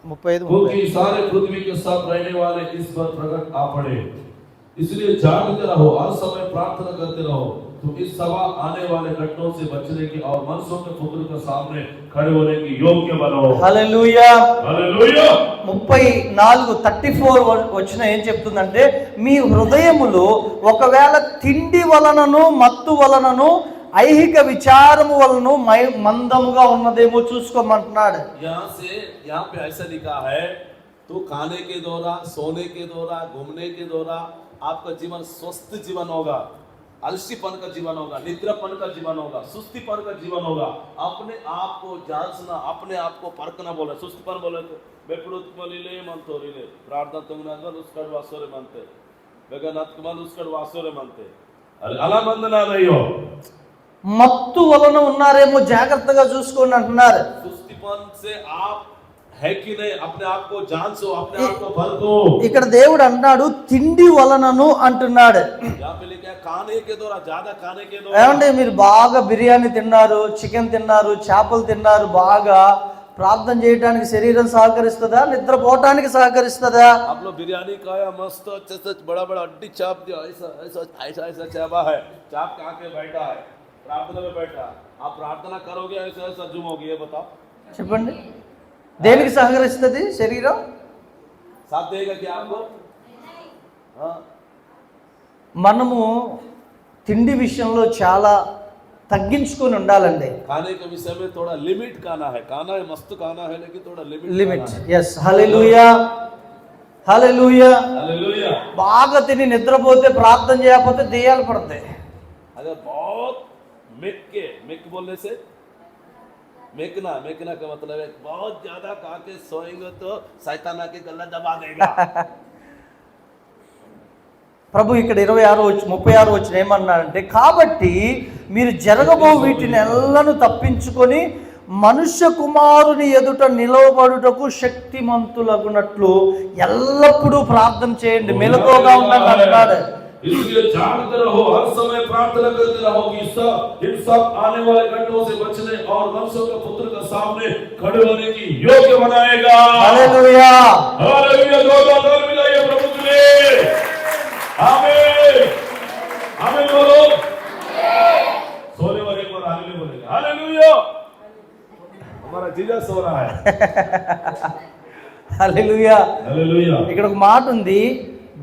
35 क्योंकि सारे पृथ्वी के साथ रहने वाले इस पर प्रकट आ पड़े। इसलिए जागते रहो, हर समय प्रार्थना करते रहो, तुम इस सभा आने वाले घटनाओं से बचने की और मनुष्यों के पुत्र के सामने खड़े होने की योग्य बनो। హల్లెలూయా. हालेलुया। 34 వచ్చిన ఏం చెప్తుందంటే, మీ హృదయములు ఒకవేళ తిండి వలనను మత్తు వలనను ఐహిక విచారము వలన మందముగా ఉన్నదేమో చూసుకోమంటున్నాడు. यहाँ पे ऐसा लिखा है, तो खाने के द्वारा, सोने के द्वारा, घूमने के द्वारा आपका जीवन स्वस्थ जीवन होगा, अलसीपन का जीवन होगा, निद्रापन का जीवन होगा, सुस्तीपन का जीवन होगा। अपने आप को जांचना, अपने आप को परखना बोले। सुस्तीपन बोले तो बेपड़ुत्मलिले मंतोरिले प्रार्थना तुंगनागर उसका वासोरे मानते, बेगनात्मन उसका वासोरे मानते, अला मंदना नहीं हो। మత్తు వలన ఉన్నారేమో జాగ్రత్తగా చూసుకోండి అంటున్నారు. सुस्तीपन से आप है कि नहीं, अपने आप को जांचो, अपने आप को परखो। ఇక్కడ దేవుడు అన్నాడు తిండి వలనను అంటున్నాడు. यहाँ पे लिखा है खाने के द्वारा, ज्यादा खाने के द्वारा। ఏమంటే మీరు బాగా బిర్యానీ తిన్నారు, చికెన్ తిన్నారు, చేపలు తిన్నారు, బాగా ప్రార్థన చేయడానికి శరీరం సహకరిస్తుందా, నిద్రపోవటానికి సహకరిస్తుందా? आप लोग बिरयानी खाया, मस्त अच्छे से बड़ा बड़ा हड्डी चाप दिया, ऐसा ऐसा ऐसा ऐसा चापा है, चाप के आके बैठा है, प्रार्थना में बैठा। आप प्रार्थना करोगे ऐसा ऐसा जूम होगी, ये बताओ। చెప్పండి, దేనికి సహకరిస్తుంది శరీరం? साथ देगा क्या आपको? हाँ, మనము తిండి విషయంలో చాలా తగ్గించుకొని ఉండాలండి. खाने के विषय में थोड़ा लिमिट खाना है, खाना है मस्त खाना है, लेकिन थोड़ा లిమిట్. खाना है। ఎస్, హల్లెలూయా, హల్లెలూయా. हालेलुया। బాగా తిని నిద్రపోతే, ప్రార్థన చేయకపోతే దెయ్యాలు పడతాయి. अगर बहुत मिक बोलने से मेकना का मतलब है बहुत ज्यादा खा के सोएंगे तो शैतान आके गला दबा देगा। ప్రభు ఇక్కడ 36 వచ్చిన ఏమన్నాడంటే, కాబట్టి మీరు జరగబో వీటిని ఎల్లను తప్పించుకొని మనుష్య కుమారుని ఎదుట నిలవబడుటకు శక్తిమంతులగునట్లు ఎల్లప్పుడూ ప్రార్థన చేయండి, మెలకువగా ఉండండి అంటున్నాడు. इसलिए जागते रहो, हर समय प्रार्थना करते रहो कि इन सब आने वाले घटनाओं से बचने और मनुष्यों के पुत्र के सामने खड़े होने की योग्य बनाएगा। హల్లెలూయా, हालेलुया। जोरदार मिलाइए प्रभु के लिए। आमीन, आमीन बोलो। सोने वाले एक बार हालेलुया बोलेंगे। हालेलुया। हमारा जीजा सो रहा है। హల్లెలూయా. हालेलुया। ఇక్కడ ఒక మాట ఉంది,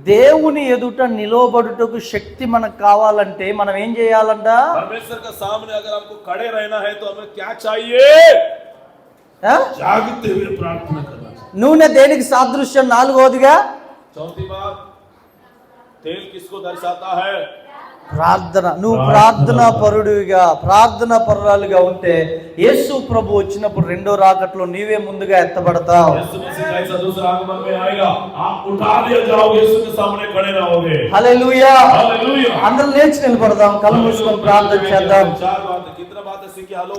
దేవుని ఎదుట నిలవబడుటకు శక్తి మనకు కావాలంటే మనం ఏం చేయాలంట? परमेश्वर के सामने अगर हमको खड़े रहना है तो हमें क्या चाहिए? जागते हुए प्रार्थना करना चाहिए। నూనె దేనికి సాదృశ్యం? 4వదిగా चौथी बात, तेल किसको दर्शाता है? ప్రార్థన. నువ్వు ప్రార్థనా పరుడిగా, ప్రార్థనా పరురాలుగా ఉంటే యేసు ప్రభు వచ్చినప్పుడు రెండో రాకట్లో నీవే ముందుగా ఎత్తబడతావు. यीशु मसीह का ऐसा दूसरा आगमन में आएगा, आप उठा लिए जाओगे, यीशु के सामने खड़े रहोगे। హల్లెలూయా. हालेलुया। అందరం లేచి నిలబడదాం, కళ్ళు మూసుకొని ప్రార్థన చేద్దాం. चार बातें, कितना बातें इसी के हालो